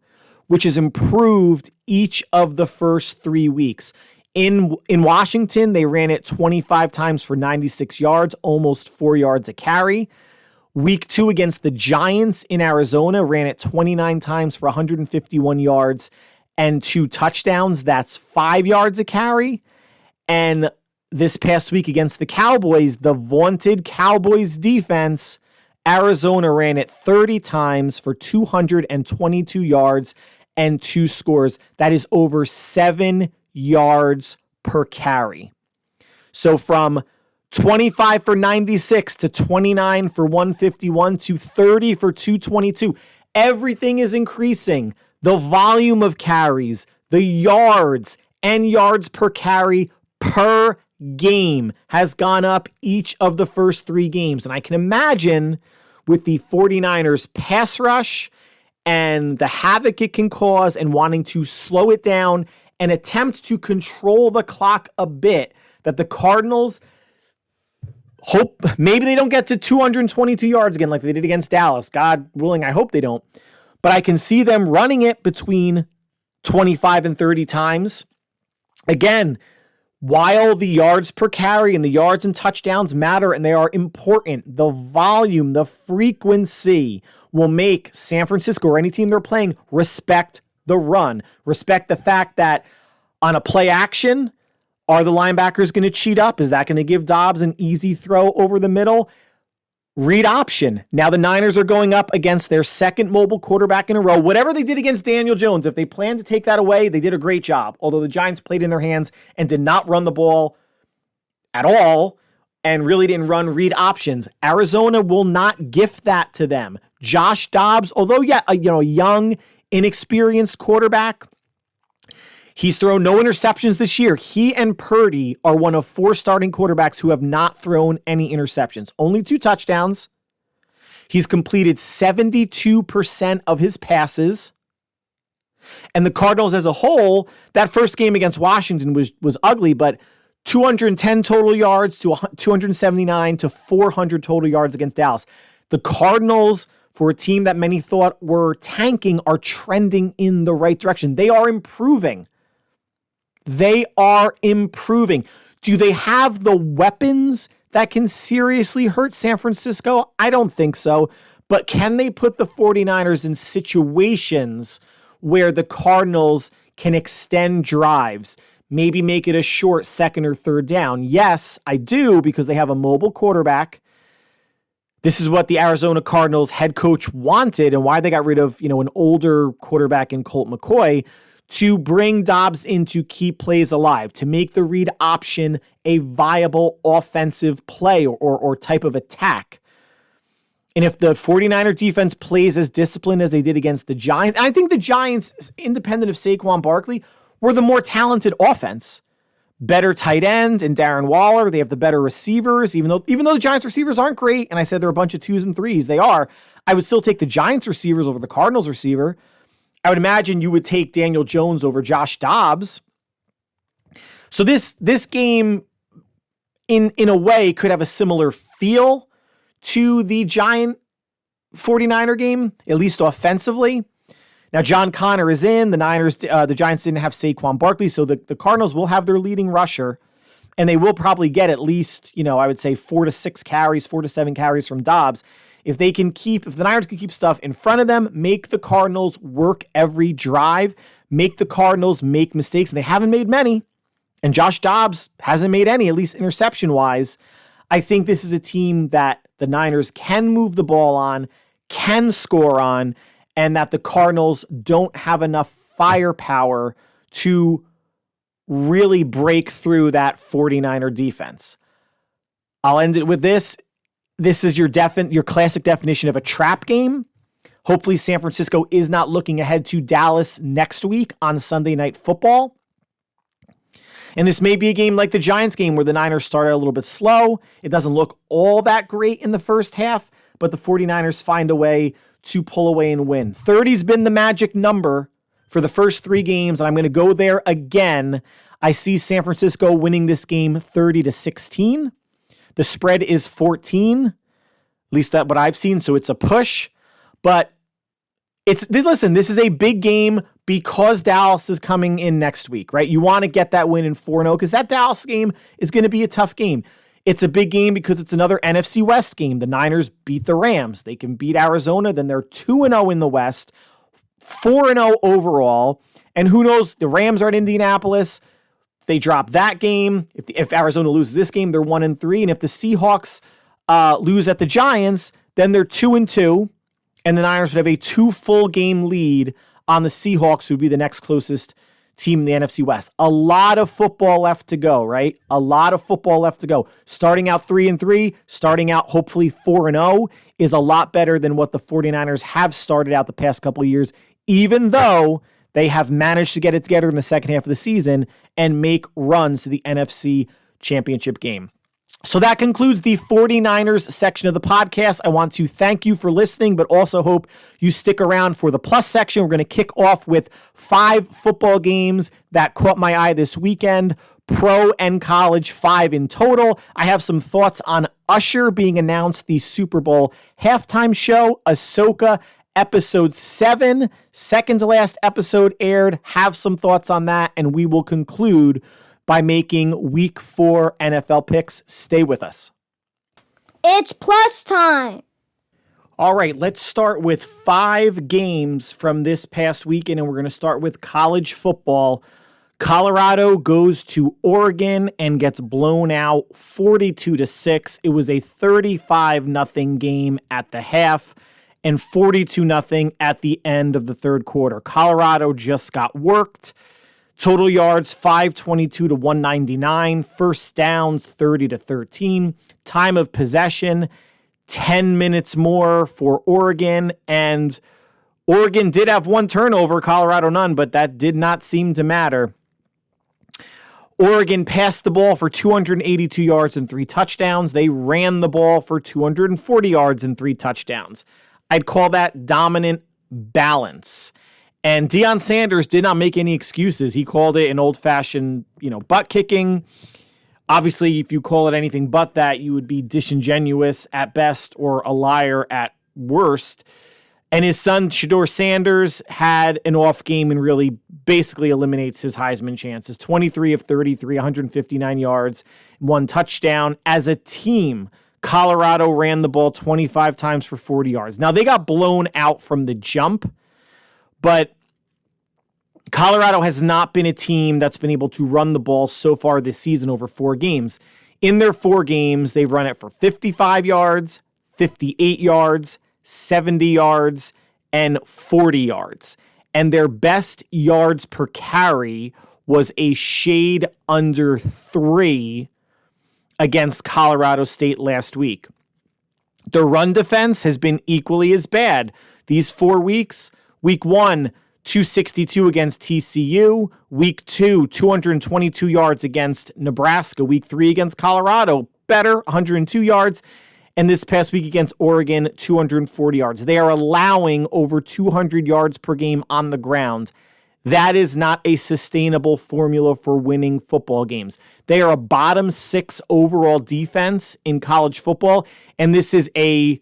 which has improved each of the first 3 weeks. In Washington, they ran it 25 times for 96 yards, almost 4 yards a carry. Week 2 against the Giants in Arizona, ran it 29 times for 151 yards and 2 touchdowns. That's 5 yards a carry. And this past week against the Cowboys, the vaunted Cowboys defense, Arizona ran it 30 times for 222 yards and 2 scores. That is over 7 yards per carry. So from 25 for 96 to 29 for 151 to 30 for 222, everything is increasing. The volume of carries, the yards, and yards per carry per game has gone up each of the first 3 games. And I can imagine with the 49ers pass rush and the havoc it can cause and wanting to slow it down and attempt to control the clock a bit, that the Cardinals hope maybe they don't get to 222 yards again like they did against Dallas. God willing, I hope they don't. But I can see them running it between 25 and 30 times. Again, while the yards per carry and the yards and touchdowns matter and they are important, the volume, the frequency will make San Francisco or any team they're playing respect the run. Respect the fact that on a play action, are the linebackers going to cheat up? Is that going to give Dobbs an easy throw over the middle? Read option. Now the Niners are going up against their second mobile quarterback in a row. Whatever they did against Daniel Jones, if they plan to take that away, they did a great job. Although the Giants played in their hands and did not run the ball at all and really didn't run read options. Arizona will not gift that to them. Josh Dobbs, although a young, inexperienced quarterback, he's thrown no interceptions this year. He and Purdy are one of 4 starting quarterbacks who have not thrown any interceptions. Only 2 touchdowns. He's completed 72% of his passes. And the Cardinals as a whole, that first game against Washington was ugly, but 210 total yards to 279 to 400 total yards against Dallas. The Cardinals, for a team that many thought were tanking, are trending in the right direction. They are improving. They are improving. Do they have the weapons that can seriously hurt San Francisco? I don't think so. But can they put the 49ers in situations where the Cardinals can extend drives, maybe make it a short second or third down? Yes, I do, because they have a mobile quarterback. This is what the Arizona Cardinals head coach wanted and why they got rid of, an older quarterback in Colt McCoy, to bring Dobbs in to keep plays alive, to make the read option a viable offensive play or type of attack. And if the 49er defense plays as disciplined as they did against the Giants, I think the Giants, independent of Saquon Barkley, were the more talented offense. Better tight end and Darren Waller. They have the better receivers, even though the Giants receivers aren't great. And I said they're a bunch of 2s and 3s. They are. I would still take the Giants receivers over the Cardinals receiver. I would imagine you would take Daniel Jones over Josh Dobbs. So this game, in a way, could have a similar feel to the Giant 49er game, at least offensively. Now, John Connor is in. The Giants didn't have Saquon Barkley, so the Cardinals will have their leading rusher, and they will probably get at least, I would say 4 to 7 carries from Dobbs. If the Niners can keep stuff in front of them, make the Cardinals work every drive, make the Cardinals make mistakes, and they haven't made many, and Josh Dobbs hasn't made any, at least interception-wise, I think this is a team that the Niners can move the ball on, can score on, and that the Cardinals don't have enough firepower to really break through that 49er defense. I'll end it with this. This is your classic definition of a trap game. Hopefully San Francisco is not looking ahead to Dallas next week on Sunday Night Football. And this may be a game like the Giants game where the Niners started a little bit slow. It doesn't look all that great in the first half, but the 49ers find a way to pull away and win. 30's been the magic number for the first 3 games, and I'm going to go there again. I see San Francisco winning this game 30-16. The spread is 14, at least that's what I've seen, so it's a push. But listen, this is a big game because Dallas is coming in next week, right? You want to get that win in 4-0 because that Dallas game is going to be a tough game. It's a big game because it's another NFC West game. The Niners beat the Rams. They can beat Arizona, then they're 2-0 in the West, 4-0 overall. And who knows, the Rams are in Indianapolis. They drop that game. If Arizona loses this game, they're 1-3. And if the Seahawks lose at the Giants, then they're 2-2. And the Niners would have a 2 full game lead on the Seahawks, who would be the next closest team in the NFC West. A lot of football left to go, right? A lot of football left to go. Starting out 3-3, starting out hopefully 4-0 is a lot better than what the 49ers have started out the past couple of years, even though they have managed to get it together in the second half of the season and make runs to the NFC Championship game. So that concludes the 49ers section of the podcast. I want to thank you for listening, but also hope you stick around for the plus section. We're going to kick off with 5 football games that caught my eye this weekend, pro and college, 5 in total. I have some thoughts on Usher being announced the Super Bowl halftime show, Ahsoka episode 7, second to last episode aired. Have some thoughts on that, and we will conclude by making week 4 NFL picks. Stay with us. It's plus time. All right, let's start with 5 games from this past weekend, and we're going to start with college football. Colorado goes to Oregon and gets blown out 42-6. It was a 35-0 game at the half and 42-0 at the end of the third quarter. Colorado just got worked. Total yards 522 to 199. First downs 30 to 13. Time of possession 10 minutes more for Oregon, and Oregon did have one turnover, Colorado none, but that did not seem to matter. Oregon passed the ball for 282 yards and 3 touchdowns. They ran the ball for 240 yards and 3 touchdowns. I'd call that dominant balance. And Deion Sanders did not make any excuses. He called it an old-fashioned, butt kicking. Obviously, if you call it anything but that, you would be disingenuous at best or a liar at worst. And his son, Shedeur Sanders, had an off game and really basically eliminates his Heisman chances. 23 of 33, 159 yards, 1 touchdown. As a team, Colorado ran the ball 25 times for 40 yards. Now, they got blown out from the jump, but Colorado has not been a team that's been able to run the ball so far this season over 4 games. In their 4 games, they've run it for 55 yards, 58 yards, 70 yards, and 40 yards. And their best yards per carry was a shade under 3 against Colorado State last week. The run defense has been equally as bad. These 4 weeks, week 1, 262 against TCU. Week 2, 222 yards against Nebraska. Week 3 against Colorado, better, 102 yards. And this past week against Oregon, 240 yards. They are allowing over 200 yards per game on the ground. That is not a sustainable formula for winning football games. They are a bottom 6 overall defense in college football, and this is a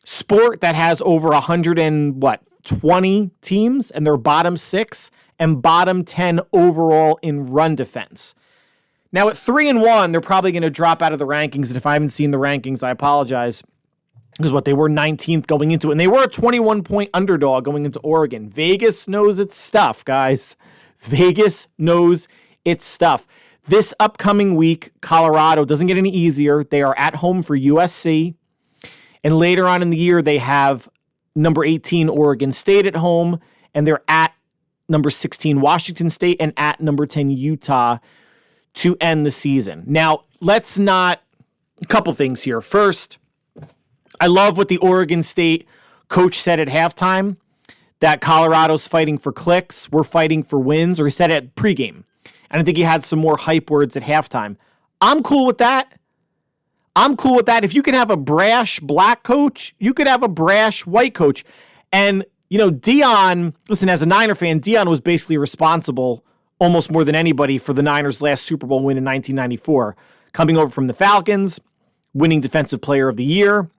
sport that has over 120 teams, and they're bottom 6 and bottom 10 overall in run defense. Now, at 3-1, they're probably going to drop out of the rankings. And if I haven't seen the rankings, I apologize. Because they were 19th going into it. And they were a 21-point underdog going into Oregon. Vegas knows its stuff, guys. Vegas knows its stuff. This upcoming week, Colorado doesn't get any easier. They are at home for USC. And later on in the year, they have number 18 Oregon State at home. And they're at number 16 Washington State and at number 10 Utah to end the season. Now, a couple things here. First, I love what the Oregon State coach said at halftime, that Colorado's fighting for clicks, we're fighting for wins, or he said it at pregame. And I think he had some more hype words at halftime. I'm cool with that. If you can have a brash black coach, you could have a brash white coach. And, Deion, listen, as a Niner fan, Deion was basically responsible almost more than anybody for the Niners' last Super Bowl win in 1994. Coming over from the Falcons, winning Defensive Player of the Year,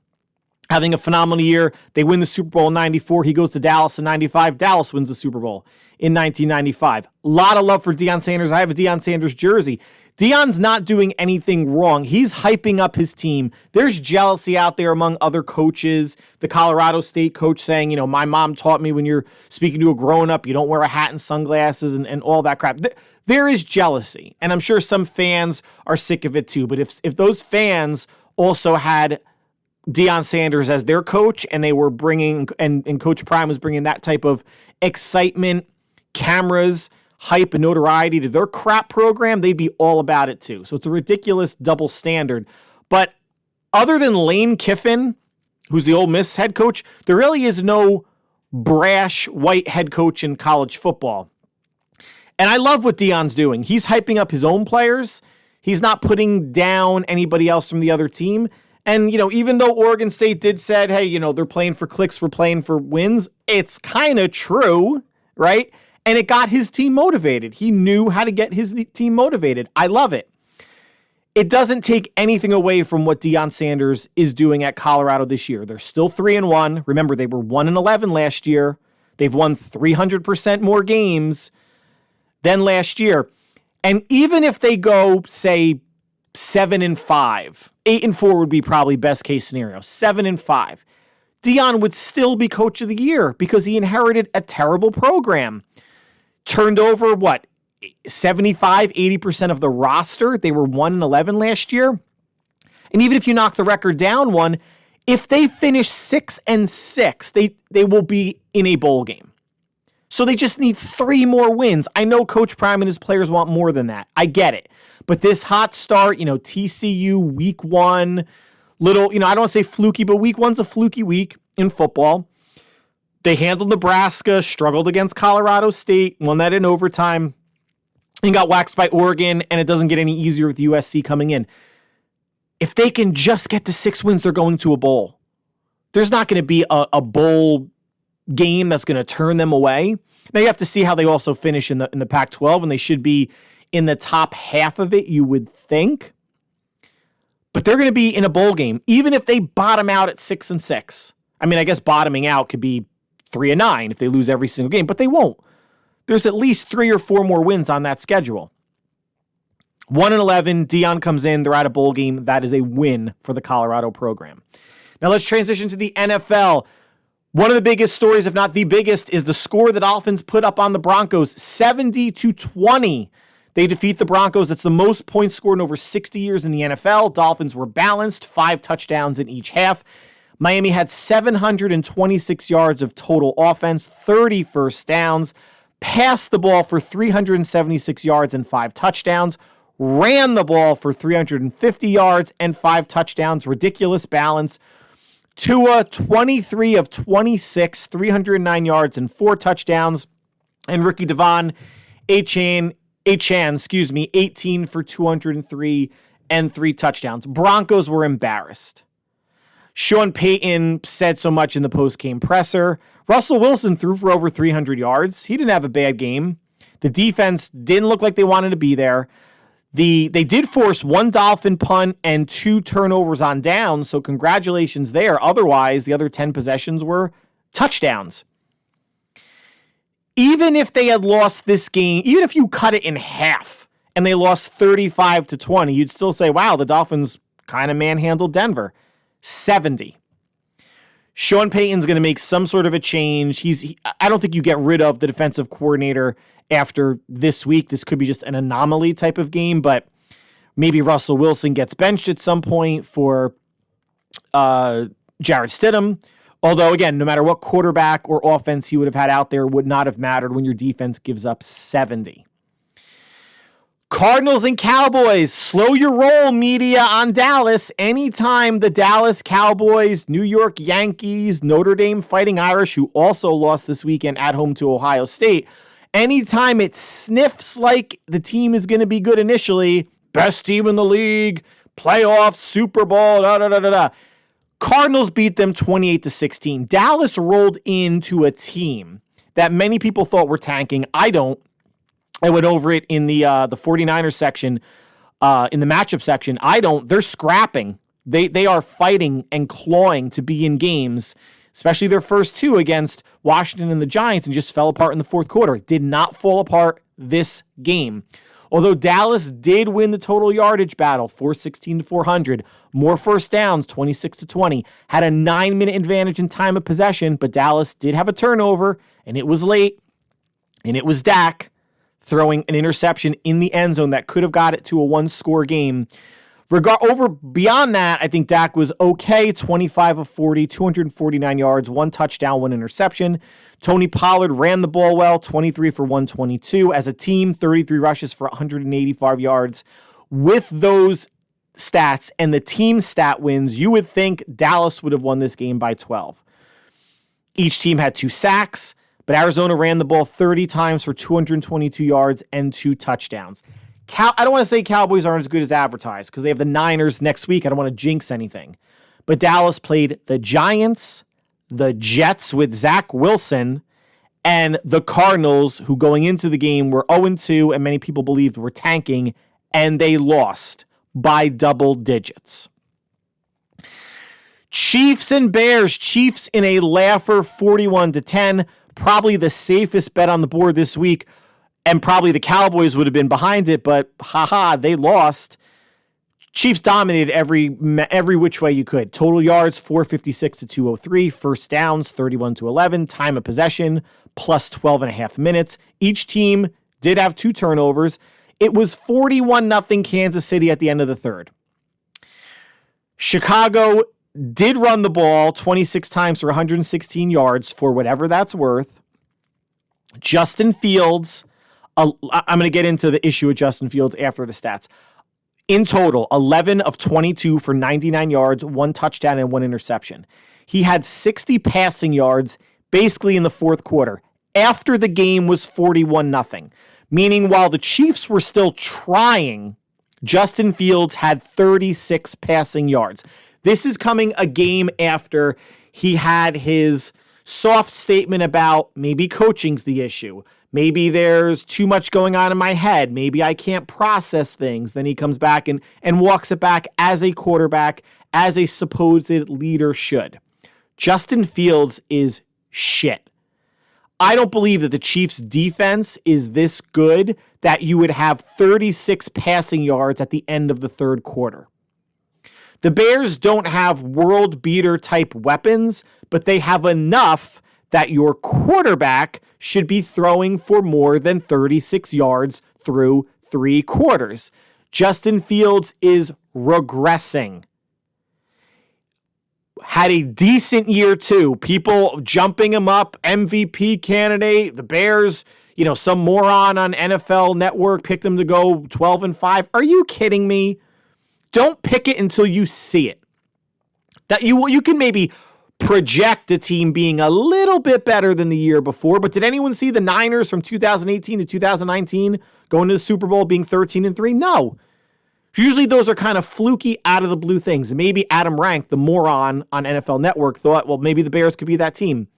having a phenomenal year. They win the Super Bowl in 94. He goes to Dallas in 95. Dallas wins the Super Bowl in 1995. A lot of love for Deion Sanders. I have a Deion Sanders jersey. Deion's not doing anything wrong. He's hyping up his team. There's jealousy out there among other coaches. The Colorado State coach saying, my mom taught me when you're speaking to a grown-up, you don't wear a hat and sunglasses and all that crap. There is jealousy, and I'm sure some fans are sick of it too. But if those fans also had Deion Sanders as their coach and they were bringing, and Coach Prime was bringing that type of excitement, cameras, hype and notoriety to their crap program, they'd be all about it too. So it's a ridiculous double standard. But other than Lane Kiffin, who's the Ole Miss head coach, there really is no brash white head coach in college football. And I love what Deion's doing. He's hyping up his own players. He's not putting down anybody else from the other team. And, even though Oregon State did said, hey, they're playing for clicks, we're playing for wins, it's kind of true, right? And it got his team motivated. He knew how to get his team motivated. I love it. It doesn't take anything away from what Deion Sanders is doing at Colorado this year. They're still 3-1. Remember, they were 1-11 last year. They've won 300% more games than last year. And even if they go, say, 7-5, 8-4 would be probably best case scenario. 7-5. Deion would still be coach of the year because he inherited a terrible program. Turned over, 75, 80% of the roster. They were 1-11 last year. And even if you knock the record down one, if they finish 6-6, they will be in a bowl game. So they just need 3 more wins. I know Coach Prime and his players want more than that. I get it. But this hot start, TCU week 1, little, I don't want to say fluky, but week 1's a fluky week in football. They handled Nebraska, struggled against Colorado State, won that in overtime, and got waxed by Oregon, and it doesn't get any easier with USC coming in. If they can just get to 6 wins, they're going to a bowl. There's not going to be a bowl game that's going to turn them away. Now you have to see how they also finish in the Pac-12, and they should be in the top half of it, you would think. But they're going to be in a bowl game, even if they bottom out at 6-6. I mean, I guess bottoming out could be 3-9 if they lose every single game, but they won't. There's at least 3 or 4 more wins on that schedule. 1-11, Dion comes in, they're at a bowl game. That is a win for the Colorado program. Now let's transition to the NFL. One of the biggest stories, if not the biggest, is the score the Dolphins put up on the Broncos, 70-20. They defeat the Broncos. That's the most points scored in over 60 years in the NFL. Dolphins were balanced, 5 touchdowns in each half. Miami had 726 yards of total offense, 30 first downs, passed the ball for 376 yards and 5 touchdowns, ran the ball for 350 yards and 5 touchdowns. Ridiculous balance. Tua, 23 of 26, 309 yards and 4 touchdowns. And rookie Devon Achane, 18 for 203 and 3 touchdowns. Broncos were embarrassed. Sean Payton said so much in the post-game presser. Russell Wilson threw for over 300 yards. He didn't have a bad game. The defense didn't look like they wanted to be there. They did force 1 Dolphin punt and 2 turnovers on downs, so congratulations there. Otherwise, the other 10 possessions were touchdowns. Even if they had lost this game, even if you cut it in half and they lost 35-20, you'd still say, wow, the Dolphins kind of manhandled Denver. 70. Sean Payton's going to make some sort of a change. I don't think you get rid of the defensive coordinator after this week. This could be just an anomaly type of game, but maybe Russell Wilson gets benched at some point for Jarrett Stidham. Although, again, no matter what quarterback or offense he would have had out there, would not have mattered when your defense gives up 70. Cardinals and Cowboys, slow your roll, media, on Dallas. Anytime the Dallas Cowboys, New York Yankees, Notre Dame Fighting Irish, who also lost this weekend at home to Ohio State, anytime it sniffs like the team is going to be good initially, best team in the league, playoffs, Super Bowl, Cardinals beat them 28-16. Dallas rolled into a team that many people thought were tanking. I don't. I went over it in the 49ers section, in the matchup section. I don't. They're scrapping. They are fighting and clawing to be in games, especially their first 2 against Washington and the Giants, and just fell apart in the fourth quarter. It did not fall apart this game. Although Dallas did win the total yardage battle, 416-400, more first downs, 26-20, had a 9-minute advantage in time of possession, but Dallas did have a turnover, and it was late, and it was Dak throwing an interception in the end zone that could have got it to a 1-score game. Beyond that, I think Dak was okay, 25 of 40, 249 yards, 1 touchdown, 1 interception. Tony Pollard ran the ball well, 23 for 122. As a team, 33 rushes for 185 yards. With those stats and the team stat wins, you would think Dallas would have won this game by 12. Each team had 2 sacks, but Arizona ran the ball 30 times for 222 yards and 2 touchdowns. I don't want to say Cowboys aren't as good as advertised because they have the Niners next week. I don't want to jinx anything. But Dallas played the Giants, the Jets with Zach Wilson, and the Cardinals, who going into the game were 0-2 and many people believed were tanking, and they lost by double digits. Chiefs and Bears. Chiefs in a laugher, 41-10. Probably the safest bet on the board this week. And probably the Cowboys would have been behind it, but they lost. Chiefs dominated every which way you could. Total yards, 456-203. First downs, 31-11. Time of possession, plus 12.5 minutes. Each team did have 2 turnovers. It was 41-0 Kansas City at the end of the third. Chicago did run the ball 26 times for 116 yards for whatever that's worth. Justin Fields, I'm going to get into the issue with Justin Fields after the stats. In total, 11 of 22 for 99 yards, 1 touchdown and 1 interception. He had 60 passing yards basically in the fourth quarter after the game was 41-0. Meaning while the Chiefs were still trying, Justin Fields had 36 passing yards. This is coming a game after he had his soft statement about maybe coaching's the issue. Maybe there's too much going on in my head. Maybe I can't process things. Then he comes back and walks it back as a quarterback, as a supposed leader should. Justin Fields is shit. I don't believe that the Chiefs' defense is this good that you would have 36 passing yards at the end of the third quarter. The Bears don't have world beater type weapons, but they have enough that your quarterback should be throwing for more than 36 yards through 3 quarters. Justin Fields is regressing. Had a decent year too. People jumping him up, MVP candidate. The Bears, some moron on NFL Network picked him to go 12-5. Are you kidding me? Don't pick it until you see it. That you can maybe project a team being a little bit better than the year before, but did anyone see the Niners from 2018 to 2019 going to the Super Bowl being 13-3? No. Usually those are kind of fluky out of the blue things. And maybe Adam Rank, the moron on NFL Network, thought, well, maybe the Bears could be that team.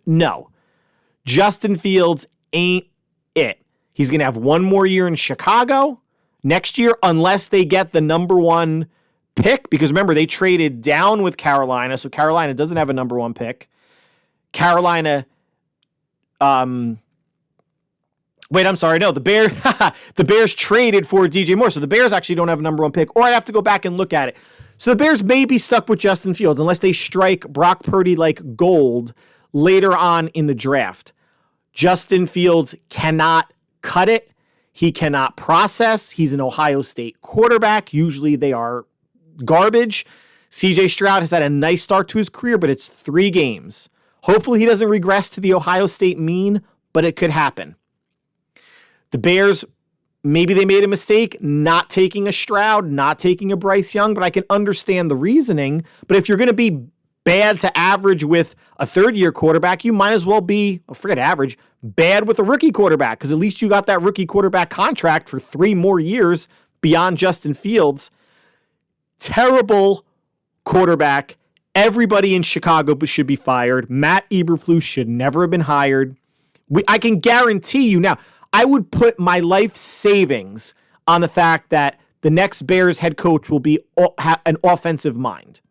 No. Justin Fields ain't it. He's going to have one more year in Chicago next year unless they get the number 1 pick, because remember, they traded down with Carolina, so Carolina doesn't have a number 1 pick. Carolina, the Bears traded for DJ Moore, so the Bears actually don't have a number 1 pick, or I'd have to go back and look at it. So the Bears may be stuck with Justin Fields unless they strike Brock Purdy like gold later on in the draft. Justin Fields cannot cut it. He cannot process. He's an Ohio State quarterback. Usually they are garbage. CJ Stroud has had a nice start to his career, but it's 3 games. Hopefully he doesn't regress to the Ohio State mean, but it could happen. The Bears, maybe they made a mistake not taking a Stroud, not taking a Bryce Young, but I can understand the reasoning. But if you're going to be bad to average with a third-year quarterback, you might as well be, forget average, bad with a rookie quarterback, because at least you got that rookie quarterback contract for 3 more years beyond Justin Fields. Terrible quarterback. Everybody in Chicago should be fired. Matt Eberflus should never have been hired. I can guarantee you now, I would put my life savings on the fact that the next Bears head coach will be an offensive mind.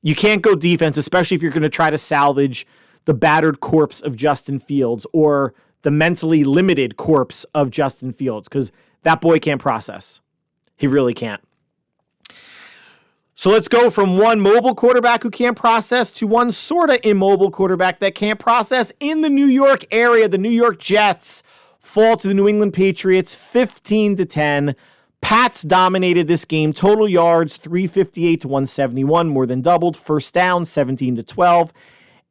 You can't go defense, especially if you're going to try to salvage the battered corpse of Justin Fields or the mentally limited corpse of Justin Fields, because that boy can't process. He really can't. So let's go from one mobile quarterback who can't process to one sort of immobile quarterback that can't process in the New York area. The New York Jets fall to the New England Patriots 15-10. Pats dominated this game. Total yards 358 to 171, more than doubled. First down 17-12,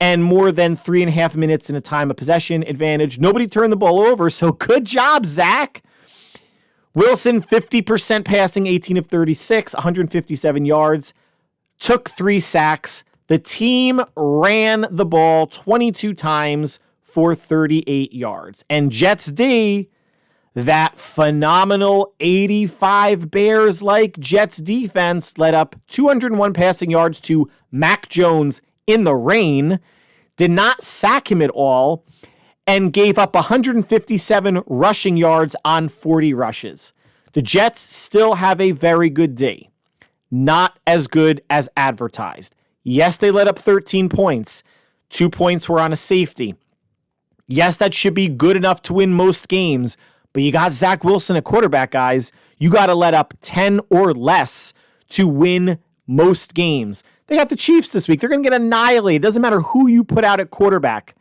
and more than 3.5 minutes in a time of possession advantage. Nobody turned the ball over, so good job, Zach. Wilson, 50% passing, 18 of 36, 157 yards, took 3 sacks. The team ran the ball 22 times for 38 yards. And Jets D, that phenomenal 85 Bears-like Jets defense, led up 201 passing yards to Mac Jones in the rain, did not sack him at all, and gave up 157 rushing yards on 40 rushes. The Jets still have a very good D. Not as good as advertised. Yes, they let up 13 points. 2 points were on a safety. Yes, that should be good enough to win most games, but you got Zach Wilson at quarterback, guys. You got to let up 10 or less to win most games. They got the Chiefs this week. They're going to get annihilated. It doesn't matter who you put out at quarterback.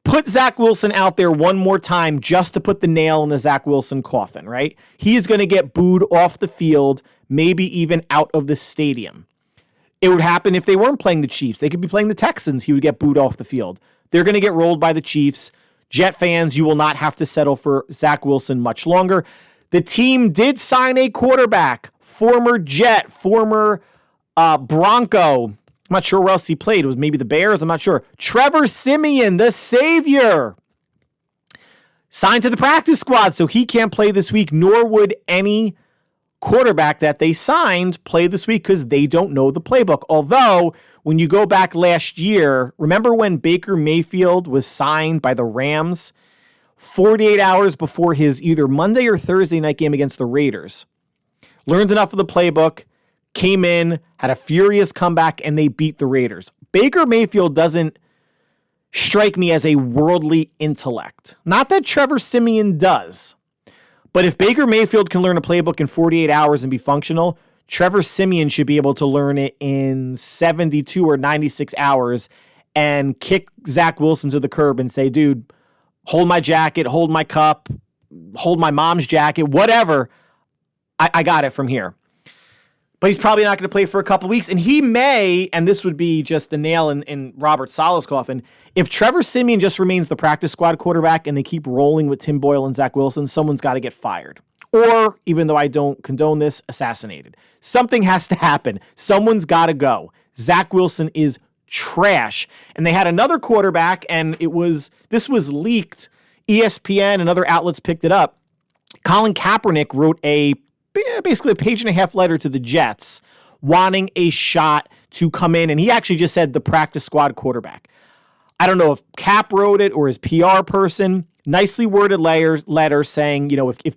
put Zach Wilson out there one more time just to put the nail in the Zach Wilson coffin, right? He is going to get booed off the field, maybe even out of the stadium. It would happen if they weren't playing the Chiefs. They could be playing the Texans. He would get booed off the field. They're going to get rolled by the Chiefs. Jet fans, you will not have to settle for Zach Wilson much longer. The team did sign a quarterback, former Jet, former Bronco. I'm not sure where else he played. It was maybe the Bears. I'm not sure. Trevor Siemian, the savior, signed to the practice squad, so he can't play this week, nor would any quarterback that they signed play this week because they don't know the playbook. Although, when you go back last year, remember when Baker Mayfield was signed by the Rams 48 hours before his either Monday or Thursday night game against the Raiders? Learned enough of the playbook, came in, had a furious comeback, and they beat the Raiders. Baker Mayfield doesn't strike me as a worldly intellect. Not that Trevor Siemian does. But if Baker Mayfield can learn a playbook in 48 hours and be functional, Trevor Siemian should be able to learn it in 72 or 96 hours and kick Zach Wilson to the curb and say, dude, hold my jacket, hold my cup, hold my mom's jacket, whatever. I got it from here. But he's probably not going to play for a couple weeks. And he may, and this would be just the nail in Robert Saleh's coffin, if Trevor Siemian just remains the practice squad quarterback and they keep rolling with Tim Boyle and Zach Wilson, someone's got to get fired. Or, even though I don't condone this, assassinated. Something has to happen. Someone's got to go. Zach Wilson is trash. And they had another quarterback, and this was leaked. ESPN and other outlets picked it up. Colin Kaepernick wrote basically a page-and-a-half letter to the Jets wanting a shot to come in, and he actually just said the practice squad quarterback. I don't know if Cap wrote it or his PR person. Nicely worded letter saying, if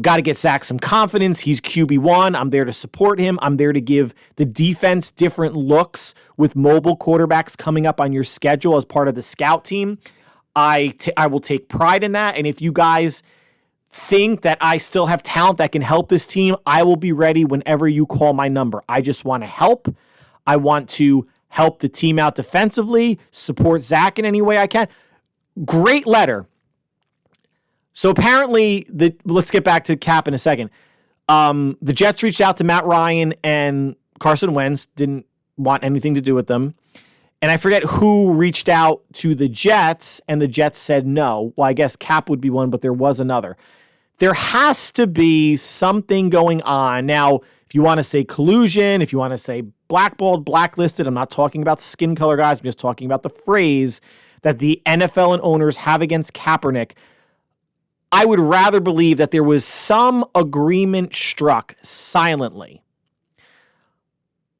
got to get Zach some confidence. He's QB1. I'm there to support him. I'm there to give the defense different looks with mobile quarterbacks coming up on your schedule as part of the scout team. I will take pride in that, and if you guys think that I still have talent that can help this team, I will be ready whenever you call my number. I just want to help. I want to help the team out defensively, support Zach in any way I can. Great letter. So apparently, let's get back to Cap in a second. The Jets reached out to Matt Ryan and Carson Wentz, didn't want anything to do with them. And I forget who reached out to the Jets, and the Jets said no. Well, I guess Cap would be one, but there was another. There has to be something going on. Now, if you want to say collusion, if you want to say blackballed, blacklisted, I'm not talking about skin color guys. I'm just talking about the phrase that the NFL and owners have against Kaepernick. I would rather believe that there was some agreement struck silently,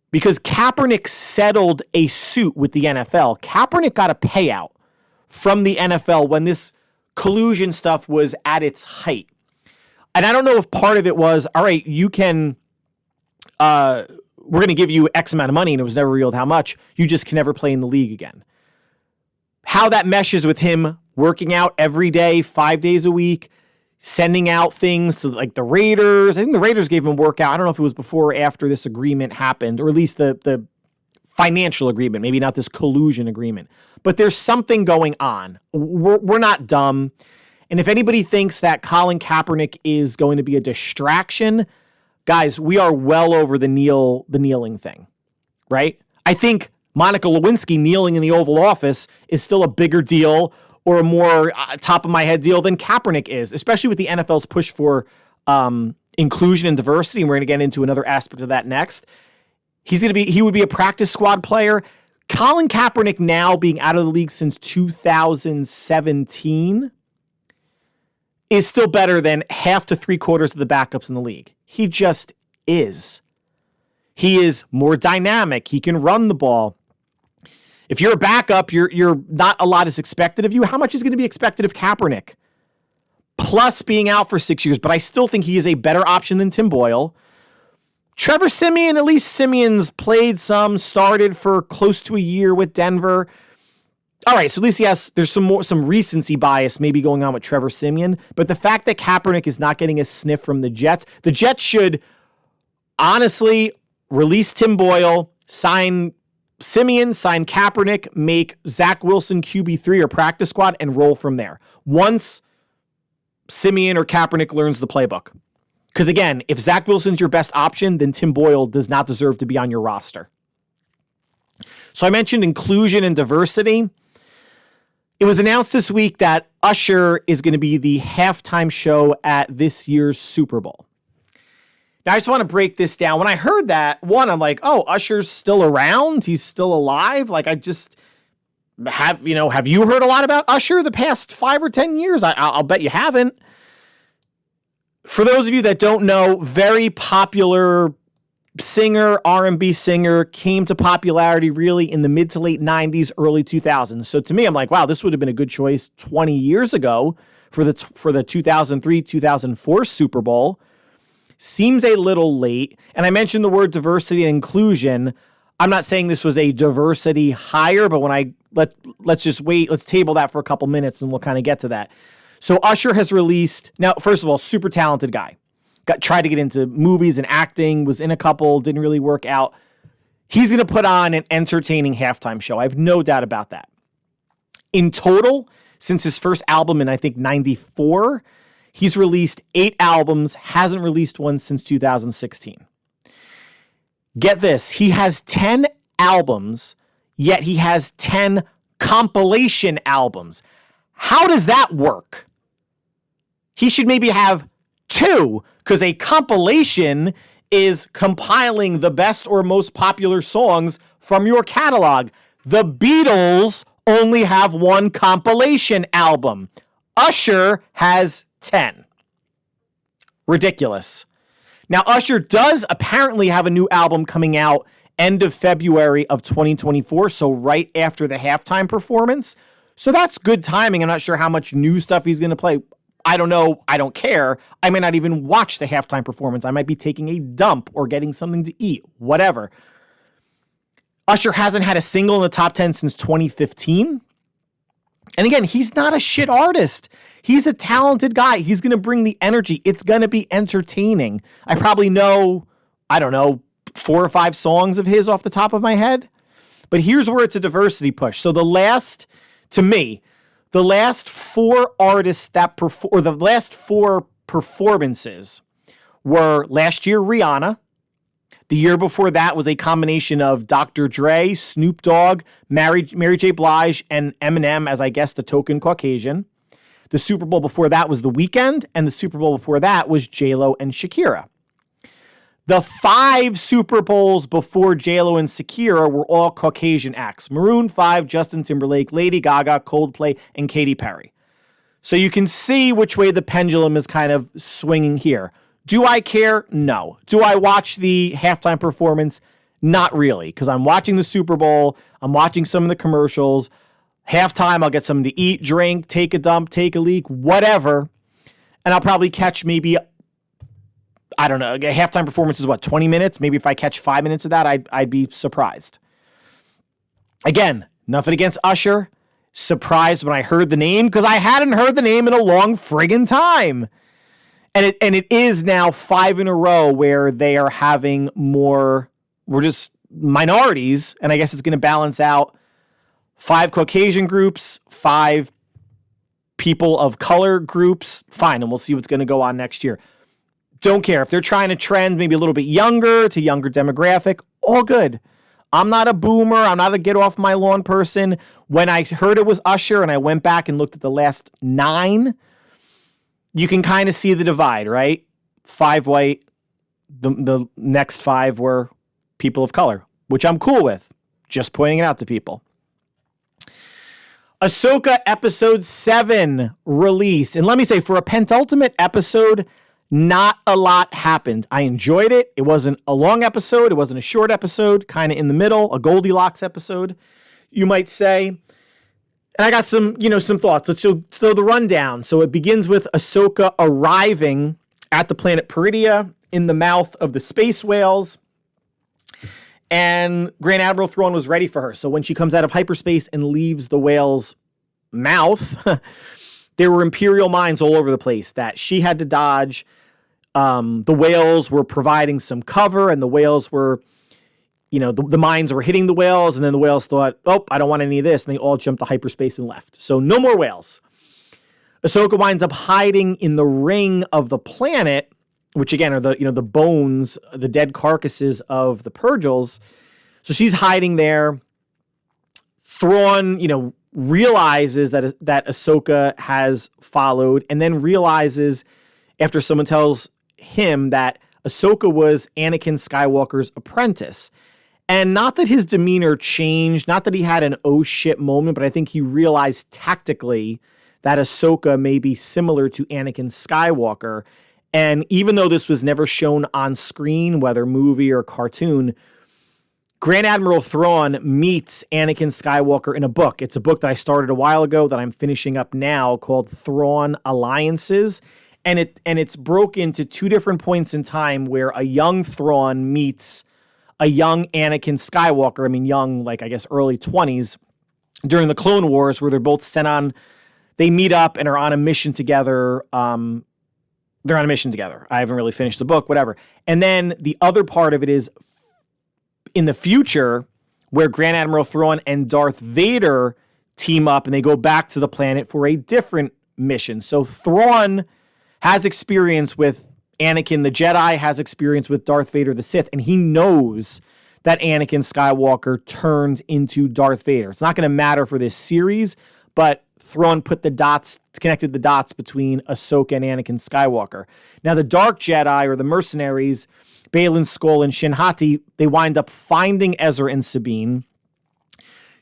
because Kaepernick settled a suit with the NFL. Kaepernick got a payout from the NFL when this collusion stuff was at its height. And I don't know if part of it was, all right, you can, we're going to give you X amount of money, and it was never revealed how much. You just can never play in the league again. How that meshes with him working out every day, 5 days a week, sending out things to like the Raiders. I think the Raiders gave him a workout. I don't know if it was before or after this agreement happened, or at least the financial agreement, maybe not this collusion agreement. But there's something going on. We're not dumb. And if anybody thinks that Colin Kaepernick is going to be a distraction, guys, we are well over the kneeling thing, right? I think Monica Lewinsky kneeling in the Oval Office is still a bigger deal or a more top-of-my-head deal than Kaepernick is, especially with the NFL's push for inclusion and diversity, and we're going to get into another aspect of that next. He would be a practice squad player. Colin Kaepernick now being out of the league since 2017 is still better than half to 3/4 of the backups in the league. He just is. He is more dynamic. He can run the ball. If you're a backup, you're not a lot is expected of you. How much is going to be expected of Kaepernick? Plus being out for 6 years, but I still think he is a better option than Tim Boyle. Trevor Siemian, at least Siemian's played some, started for close to a year with Denver. All right, so at least there's some recency bias maybe going on with Trevor Siemian, but the fact that Kaepernick is not getting a sniff from the Jets should honestly release Tim Boyle, sign Simeon, sign Kaepernick, make Zach Wilson QB3 or practice squad, and roll from there. Once Simeon or Kaepernick learns the playbook. Because again, if Zach Wilson's your best option, then Tim Boyle does not deserve to be on your roster. So I mentioned inclusion and diversity. It was announced this week that Usher is going to be the halftime show at this year's Super Bowl. Now, I just want to break this down. When I heard that, one, I'm like, oh, Usher's still around? He's still alive? Like, I just have you heard a lot about Usher the past 5 or 10 years? I'll bet you haven't. For those of you that don't know, very popular singer, R&B singer, came to popularity really in the mid to late 90s, early 2000s. So to me, I'm like, wow, this would have been a good choice 20 years ago for the 2003-2004 Super Bowl. Seems a little late. And I mentioned the word diversity and inclusion. I'm not saying this was a diversity hire, but when let's just wait, let's table that for a couple minutes and we'll kind of get to that. So Usher has released, now, first of all, super talented guy. Tried to get into movies and acting, was in a couple, didn't really work out. He's going to put on an entertaining halftime show. I have no doubt about that. In total, since his first album in, I think, 94, he's released 8 albums, hasn't released one since 2016. Get this, he has 10 albums, yet he has 10 compilation albums. How does that work? He should maybe have 2, because a compilation is compiling the best or most popular songs from your catalog. The Beatles only have 1 compilation album. Usher has 10. Ridiculous. Now, Usher does apparently have a new album coming out end of February of 2024, so right after the halftime performance. So that's good timing. I'm not sure how much new stuff he's going to play. I don't know. I don't care. I may not even watch the halftime performance. I might be taking a dump or getting something to eat, whatever. Usher hasn't had a single in the top 10 since 2015. And again, he's not a shit artist. He's a talented guy. He's going to bring the energy. It's going to be entertaining. I probably know, 4 or 5 songs of his off the top of my head. But here's where it's a diversity push. So the last 4 artists the last 4 performances were last year Rihanna. The year before that was a combination of Dr. Dre, Snoop Dogg, Mary J. Blige, and Eminem as, I guess, the token Caucasian. The Super Bowl before that was The Weeknd, and the Super Bowl before that was J-Lo and Shakira. The 5 Super Bowls before J-Lo and Shakira were all Caucasian acts. Maroon 5, Justin Timberlake, Lady Gaga, Coldplay, and Katy Perry. So you can see which way the pendulum is kind of swinging here. Do I care? No. Do I watch the halftime performance? Not really, because I'm watching the Super Bowl. I'm watching some of the commercials. Halftime, I'll get something to eat, drink, take a dump, take a leak, whatever. And I'll probably catch maybe, I don't know, a halftime performance is 20 minutes? Maybe if I catch 5 minutes of that, I'd be surprised. Again, nothing against Usher. Surprised when I heard the name, because I hadn't heard the name in a long friggin' time. And it is now 5 in a row where they are having we're just minorities, and I guess it's going to balance out 5 Caucasian groups, 5 people of color groups. Fine, and we'll see what's going to go on next year. Don't care. If they're trying to trend maybe a little bit younger to younger demographic, all good. I'm not a boomer. I'm not a get off my lawn person. When I heard it was Usher and I went back and looked at the last 9, you can kind of see the divide, right? 5 white. The next 5 were people of color, which I'm cool with. Just pointing it out to people. Ahsoka episode 7 released. And let me say, for a penultimate episode, not a lot happened. I enjoyed it. It wasn't a long episode. It wasn't a short episode, kind of in the middle, a Goldilocks episode, you might say. And I got some thoughts. Let's do the rundown. So it begins with Ahsoka arriving at the planet Peridia in the mouth of the space whales. And Grand Admiral Thrawn was ready for her. So when she comes out of hyperspace and leaves the whale's mouth, there were Imperial mines all over the place that she had to dodge. The whales were providing some cover, and the whales were the mines were hitting the whales, and then the whales thought, oh, I don't want any of this, and they all jumped to hyperspace and left. So no more whales. Ahsoka winds up hiding in the ring of the planet, which again are the bones, the dead carcasses of the Purgils. So she's hiding there. Thrawn, realizes that Ahsoka has followed, and then realizes after someone tells him that Ahsoka was Anakin Skywalker's apprentice. And not that his demeanor changed, not that he had an oh shit moment, but I think he realized tactically that Ahsoka may be similar to Anakin Skywalker. And even though this was never shown on screen, whether movie or cartoon, Grand Admiral Thrawn meets Anakin Skywalker in a book. It's a book that I started a while ago that I'm finishing up now called Thrawn Alliances. And it's broken into two different points in time where a young Thrawn meets a young Anakin Skywalker. I mean, young, like I guess early 20s during the Clone Wars, where they're both sent on, they meet up and are on a mission together. They're on a mission together. I haven't really finished the book, whatever. And then the other part of it is in the future where Grand Admiral Thrawn and Darth Vader team up and they go back to the planet for a different mission. So Thrawn has experience with Anakin the Jedi, has experience with Darth Vader the Sith, and he knows that Anakin Skywalker turned into Darth Vader. It's not going to matter for this series, but Thrawn connected the dots between Ahsoka and Anakin Skywalker. Now, the Dark Jedi, or the mercenaries, Baylan Skoll and Shin Hati, they wind up finding Ezra and Sabine.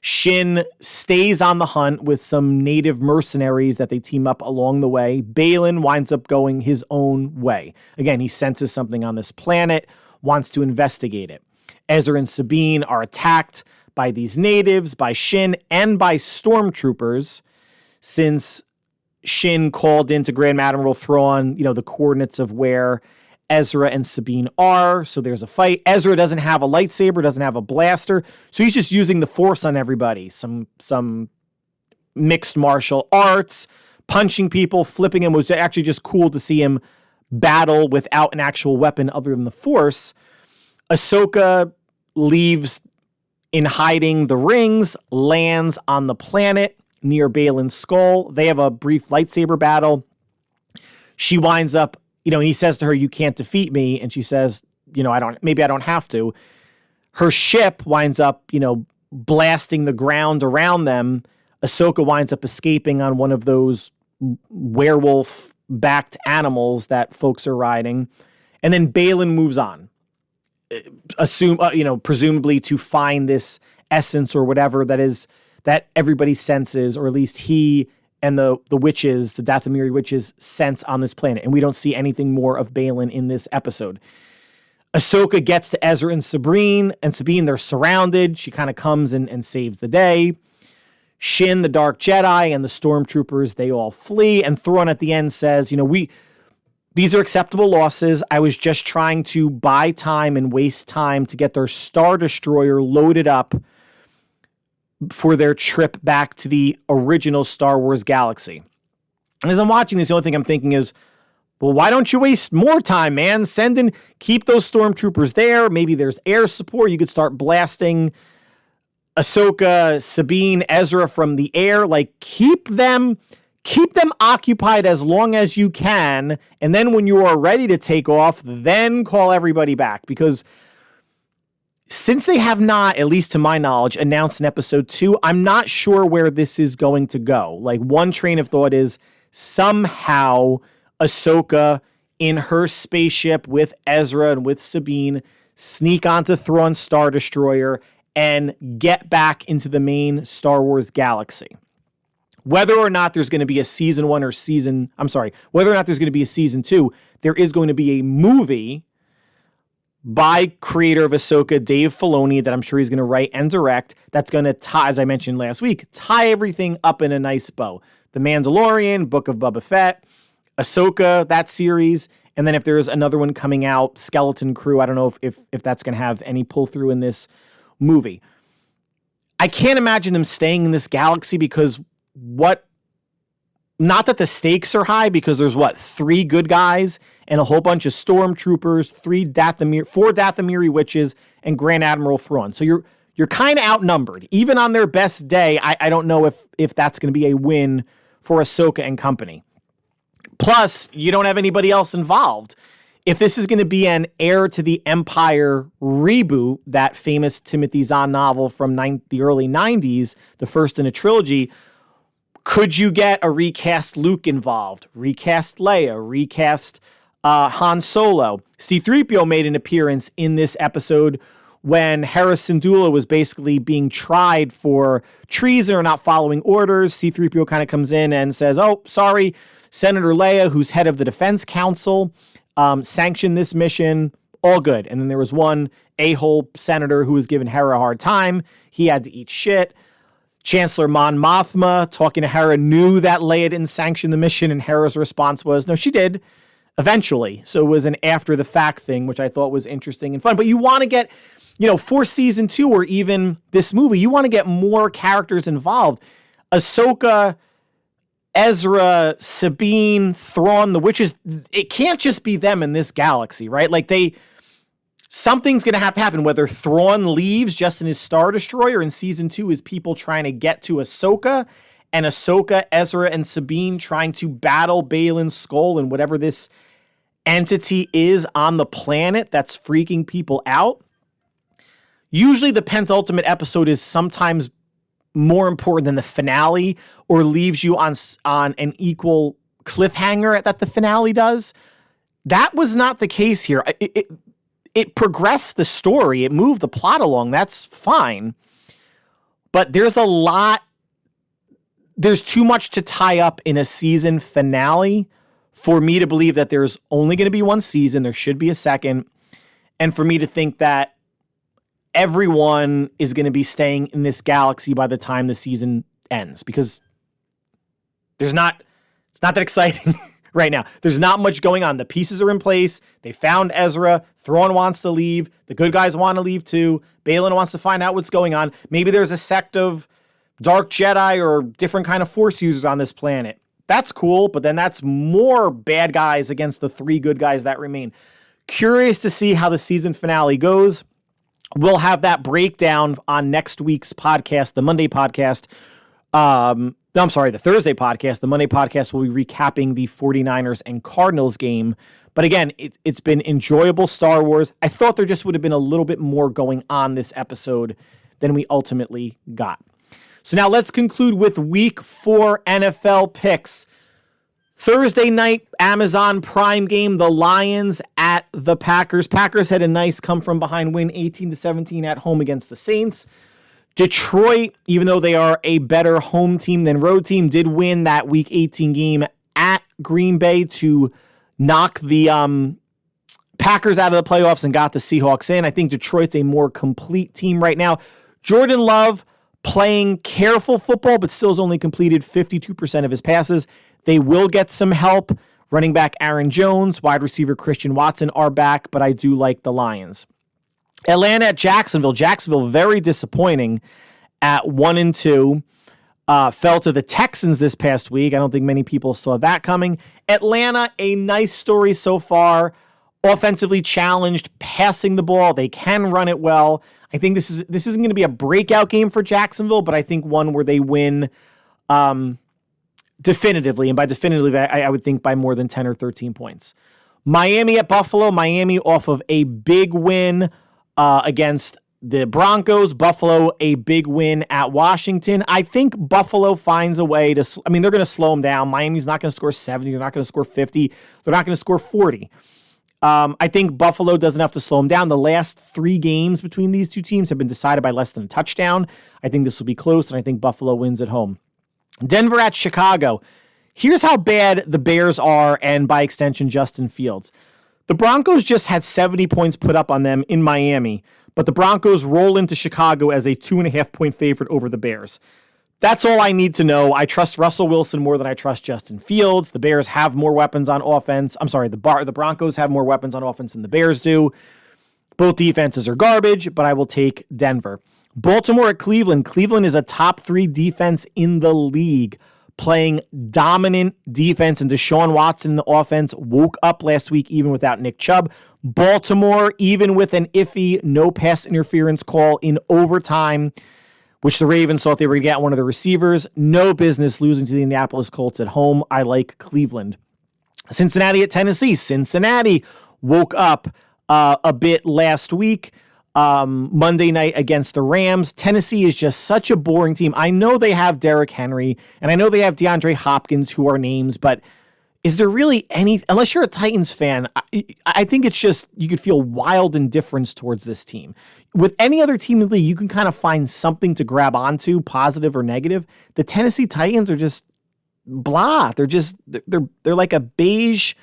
Shin stays on the hunt with some native mercenaries that they team up along the way. Baylan winds up going his own way. Again, he senses something on this planet, wants to investigate it. Ezra and Sabine are attacked by these natives, by Shin, and by stormtroopers, since Shin called into Grand Admiral Thrawn, the coordinates of where Ezra and Sabine are. So there's a fight. Ezra doesn't have a lightsaber, doesn't have a blaster. So he's just using the Force on everybody. Some mixed martial arts, punching people, flipping him. It was actually just cool to see him battle without an actual weapon other than the Force. Ahsoka leaves in hiding the rings, lands on the planet near Baylan Skoll. They have a brief lightsaber battle. She winds up, and he says to her, you can't defeat me. And she says, maybe I don't have to. Her ship winds up, blasting the ground around them. Ahsoka winds up escaping on one of those werewolf-backed animals that folks are riding. And then Baylan moves on. Presumably to find this essence or whatever that everybody senses, or at least he and the witches, the Dathomiri witches, sense on this planet. And we don't see anything more of Baylan in this episode. Ahsoka gets to Ezra and Sabine, they're surrounded. She kind of comes and saves the day. Shin, the Dark Jedi, and the stormtroopers, they all flee. And Thrawn at the end says, these are acceptable losses. I was just trying to buy time and waste time to get their Star Destroyer loaded up for their trip back to the original Star Wars galaxy. And as I'm watching this, the only thing I'm thinking is, well, why don't you waste more time, man? Keep those stormtroopers there. Maybe there's air support. You could start blasting Ahsoka, Sabine, Ezra from the air. Like, keep them occupied as long as you can. And then when you are ready to take off, then call everybody back. Because since they have not, at least to my knowledge, announced in episode 2, I'm not sure where this is going to go. Like, one train of thought is somehow Ahsoka in her spaceship with Ezra and with Sabine sneak onto Thrawn's Star Destroyer and get back into the main Star Wars galaxy. Whether or not there's going to be a season 1 or whether or not there's going to be a season 2, there is going to be a movie by creator of Ahsoka, Dave Filoni, that I'm sure he's going to write and direct, that's going to tie, as I mentioned last week, tie everything up in a nice bow. The Mandalorian, Book of Boba Fett, Ahsoka, that series, and then if there's another one coming out, Skeleton Crew, I don't know if that's going to have any pull-through in this movie. I can't imagine them staying in this galaxy because not that the stakes are high, because there's 3 good guys and a whole bunch of stormtroopers, 4 Dathomiri witches, and Grand Admiral Thrawn. So you're kind of outnumbered. Even on their best day, I don't know if that's going to be a win for Ahsoka and company. Plus, you don't have anybody else involved. If this is going to be an Heir to the Empire reboot, that famous Timothy Zahn novel from the early 90s, the first in a trilogy, could you get a recast Luke involved? Recast Leia? Recast Han Solo? C-3PO made an appearance in this episode when Hera Syndulla was basically being tried for treason or not following orders. C-3PO kind of comes in and says, oh, sorry, Senator Leia, who's head of the Defense Council, sanctioned this mission, all good. And then there was one a-hole senator who was giving Hera a hard time. He had to eat shit. Chancellor Mon Mothma, talking to Hera, knew that Leia didn't sanction the mission, and Hera's response was, no, she did, eventually. So it was an after-the-fact thing, which I thought was interesting and fun. But you want to get, for season 2 or even this movie, you want to get more characters involved. Ahsoka, Ezra, Sabine, Thrawn, the witches, it can't just be them in this galaxy, right? Like something's going to have to happen, whether Thrawn leaves just in his Star Destroyer in season 2 is people trying to get to Ahsoka, and Ahsoka, Ezra, and Sabine trying to battle Balin's skull and whatever this entity is on the planet that's freaking people out. Usually the penultimate episode is sometimes more important than the finale or leaves you on an equal cliffhanger that the finale does. That was not the case here. It progressed the story. It moved the plot along. That's fine. But there's too much to tie up in a season finale for me to believe that there's only going to be one season. There should be a second. And for me to think that everyone is going to be staying in this galaxy by the time the season ends, because it's not that exciting right now. There's not much going on. The pieces are in place. They found Ezra. Thrawn wants to leave. The good guys want to leave too. Balin wants to find out what's going on. Maybe there's a sect of dark Jedi or different kind of Force users on this planet. That's cool, but then that's more bad guys against the 3 good guys that remain. Curious to see how the season finale goes. We'll have that breakdown on next week's podcast, the Monday podcast. The Thursday podcast. The Monday podcast will be recapping the 49ers and Cardinals game. But again, it's been enjoyable Star Wars. I thought there just would have been a little bit more going on this episode than we ultimately got. So now let's conclude with week 4 NFL picks. Thursday night, Amazon Prime game, the Lions at the Packers. Packers had a nice come-from-behind win, 18-17 at home against the Saints. Detroit, even though they are a better home team than road team, did win that Week 18 game at Green Bay to knock the Packers out of the playoffs and got the Seahawks in. I think Detroit's a more complete team right now. Jordan Love playing careful football, but still has only completed 52% of his passes. They will get some help. Running back Aaron Jones, wide receiver Christian Watson are back, but I do like the Lions. Atlanta at Jacksonville. Jacksonville very disappointing at 1-2. Fell to the Texans this past week. I don't think many people saw that coming. Atlanta, a nice story so far. Offensively challenged, passing the ball. They can run it well. I think this isn't going to be a breakout game for Jacksonville, but I think one where they win definitively. And by definitively, I would think by more than 10 or 13 points. Miami at Buffalo. Miami off of a big win against the Broncos. Buffalo, a big win at Washington. I think Buffalo finds a way to, they're going to slow them down. Miami's not going to score 70. They're not going to score 50. They're not going to score 40. I think Buffalo does enough to slow them down. The last 3 games between these two teams have been decided by less than a touchdown. I think this will be close, and I think Buffalo wins at home. Denver at Chicago. Here's how bad the Bears are, and by extension, Justin Fields. The Broncos just had 70 points put up on them in Miami, but the Broncos roll into Chicago as a 2.5-point favorite over the Bears. That's all I need to know. I trust Russell Wilson more than I trust Justin Fields. The Bears have more weapons on offense. The Broncos have more weapons on offense than the Bears do. Both defenses are garbage, but I will take Denver. Baltimore at Cleveland. Cleveland is a top 3 defense in the league, playing dominant defense, and Deshaun Watson in the offense woke up last week even without Nick Chubb. Baltimore, even with an iffy no pass interference call in overtime, which the Ravens thought they were going to get one of the receivers, no business losing to the Indianapolis Colts at home. I like Cleveland. Cincinnati at Tennessee. Cincinnati woke up a bit last week, Monday night against the Rams. Tennessee is just such a boring team. I know they have Derrick Henry, and I know they have DeAndre Hopkins, who are names, but is there really any, unless you're a Titans fan, I think it's just, you could feel wild indifference towards this team. With any other team in the league, you can kind of find something to grab onto, positive or negative. The Tennessee Titans are just blah. They're like a beige,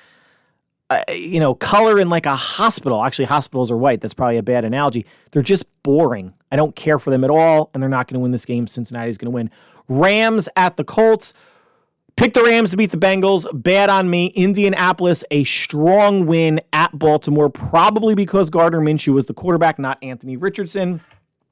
color in like a hospital. Actually, hospitals are white. That's probably a bad analogy. They're just boring. I don't care for them at all, and they're not going to win this game. Cincinnati's going to win. Rams at the Colts. Pick the Rams to beat the Bengals. Bad on me. Indianapolis, a strong win at Baltimore, probably because Gardner Minshew was the quarterback, not Anthony Richardson.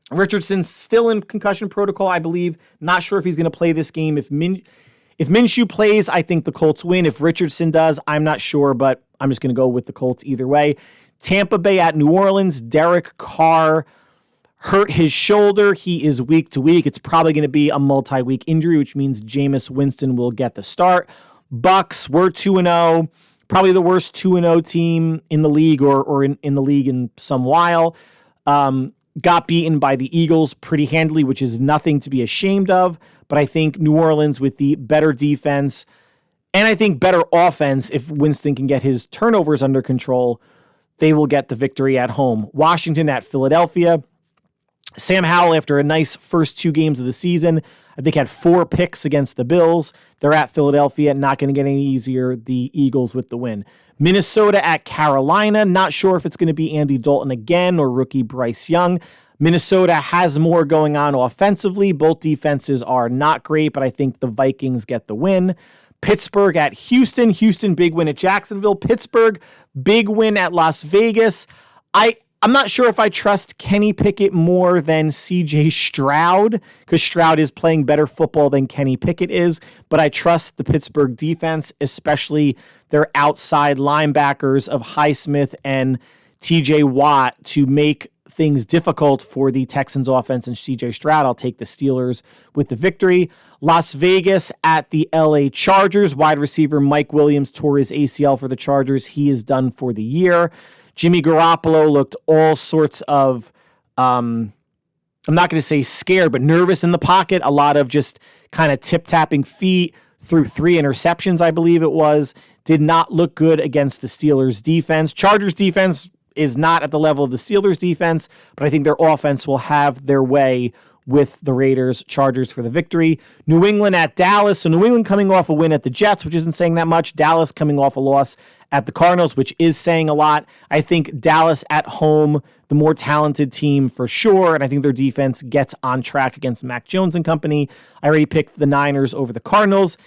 Richardson's still in concussion protocol, I believe. Not sure if he's going to play this game. If Minshew plays, I think the Colts win. If Richardson does, I'm not sure, but I'm just going to go with the Colts either way. Tampa Bay at New Orleans. Derek Carr hurt his shoulder. He is week to week. It's probably going to be a multi-week injury, which means Jameis Winston will get the start. Bucks, we're 2-0. Probably the worst 2-0 team in the league or in the league in some while. Got beaten by the Eagles pretty handily, which is nothing to be ashamed of. But I think New Orleans with the better defense and I think better offense, if Winston can get his turnovers under control, they will get the victory at home. Washington at Philadelphia. Sam Howell, after a nice first 2 games of the season, I think had 4 picks against the Bills. They're at Philadelphia, not going to get any easier. The Eagles with the win. Minnesota at Carolina. Not sure if it's going to be Andy Dalton again or rookie Bryce Young. Minnesota has more going on offensively. Both defenses are not great, but I think the Vikings get the win. Pittsburgh at Houston. Houston, big win at Jacksonville. Pittsburgh, big win at Las Vegas. I'm not sure if I trust Kenny Pickett more than CJ Stroud, because Stroud is playing better football than Kenny Pickett is, but I trust the Pittsburgh defense, especially their outside linebackers of Highsmith and TJ Watt, to make things difficult for the Texans offense and CJ Stroud. I'll take the Steelers with the victory. Las Vegas at the LA Chargers. Wide receiver Mike Williams tore his ACL for the Chargers. He is done for the year. Jimmy Garoppolo looked all sorts of, I'm not going to say scared, but nervous in the pocket. A lot of just kind of tip-tapping feet, threw 3 interceptions, I believe it was. Did not look good against the Steelers defense. Chargers defense is not at the level of the Steelers defense, but I think their offense will have their way with the Raiders. Chargers for the victory. New England at Dallas. So New England coming off a win at the Jets, which isn't saying that much. Dallas coming off a loss at the Cardinals, which is saying a lot. I think Dallas at home, the more talented team for sure, and I think their defense gets on track against Mac Jones and company. I already picked the Niners over the Cardinals.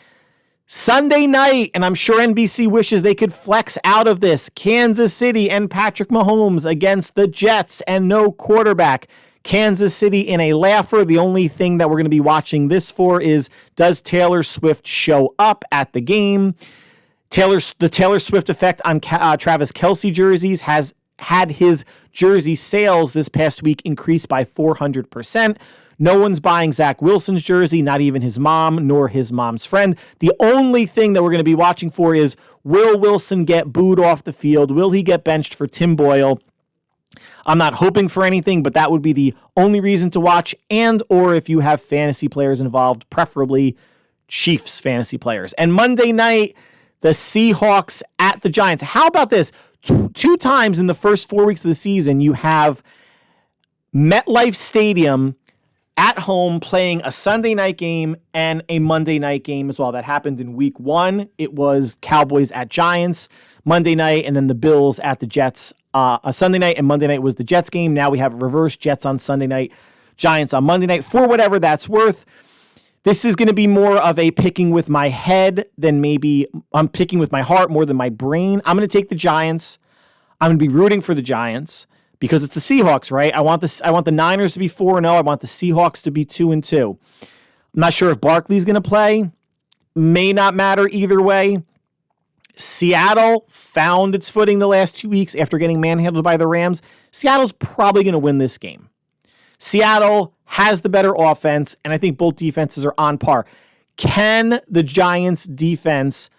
Sunday night, and I'm sure NBC wishes they could flex out of this, Kansas City and Patrick Mahomes against the Jets and no quarterback. Kansas City in a laugher. The only thing that we're going to be watching this for is, does Taylor Swift show up at the game? The Taylor Swift effect on Travis Kelce jerseys has had his jersey sales this past week increase by 400%. No one's buying Zach Wilson's jersey, not even his mom nor his mom's friend. The only thing that we're going to be watching for is, will Wilson get booed off the field? Will he get benched for Tim Boyle? I'm not hoping for anything, but that would be the only reason to watch, and or if you have fantasy players involved, preferably Chiefs fantasy players. And Monday night, the Seahawks at the Giants. How about this? 2 times in the first 4 weeks of the season, you have MetLife Stadium at home playing a Sunday night game and a Monday night game as well. That happened in week 1. It was Cowboys at Giants Monday night, and then the Bills at the Jets. A Sunday night and Monday night was the Jets game. Now we have reverse: Jets on Sunday night, Giants on Monday night, for whatever that's worth. This is going to be more of a picking with my head than maybe I'm picking with my heart more than my brain. I'm going to take the Giants. I'm going to be rooting for the Giants because it's the Seahawks, right? I want the Niners to be 4-0. I want the Seahawks to be 2-2. I'm not sure if Barkley's going to play. May not matter either way. Seattle found its footing the last 2 weeks after getting manhandled by the Rams. Seattle's probably going to win this game. Seattle has the better offense, and I think both defenses are on par. Can the Giants defense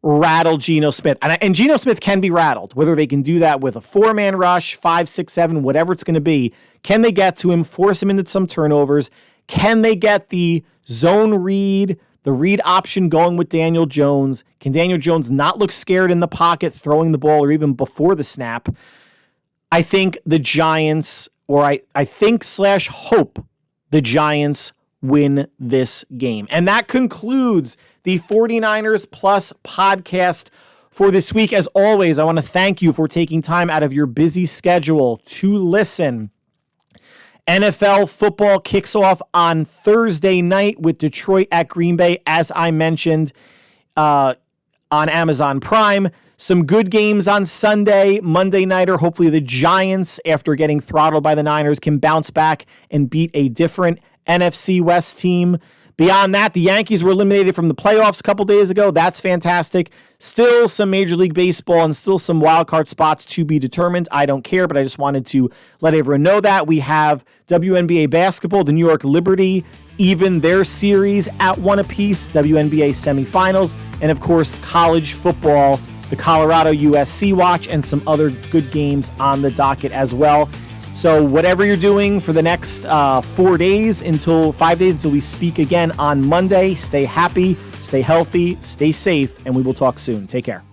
rattle Geno Smith? And Geno Smith can be rattled, whether they can do that with a 4-man rush, 5, 6, 7, whatever it's going to be. Can they get to him, force him into some turnovers? Can they get the zone read, the read option going with Daniel Jones? Can Daniel Jones not look scared in the pocket, throwing the ball, or even before the snap? I think the Giants, or I think/hope the Giants win this game. And that concludes the 49ers Plus podcast for this week. As always, I want to thank you for taking time out of your busy schedule to listen. NFL football kicks off on Thursday night with Detroit at Green Bay, as I mentioned, on Amazon Prime. Some good games on Sunday, Monday nighter. Hopefully the Giants, after getting throttled by the Niners, can bounce back and beat a different NFC West team. Beyond that, the Yankees were eliminated from the playoffs a couple days ago. That's fantastic. Still some Major League Baseball and still some wild card spots to be determined. I don't care, but I just wanted to let everyone know that. We have WNBA basketball, the New York Liberty, even their series at 1 apiece, WNBA semifinals, and of course, college football, the Colorado USC watch, and some other good games on the docket as well. So whatever you're doing for the next 5 days until we speak again on Monday, stay happy, stay healthy, stay safe, and we will talk soon. Take care.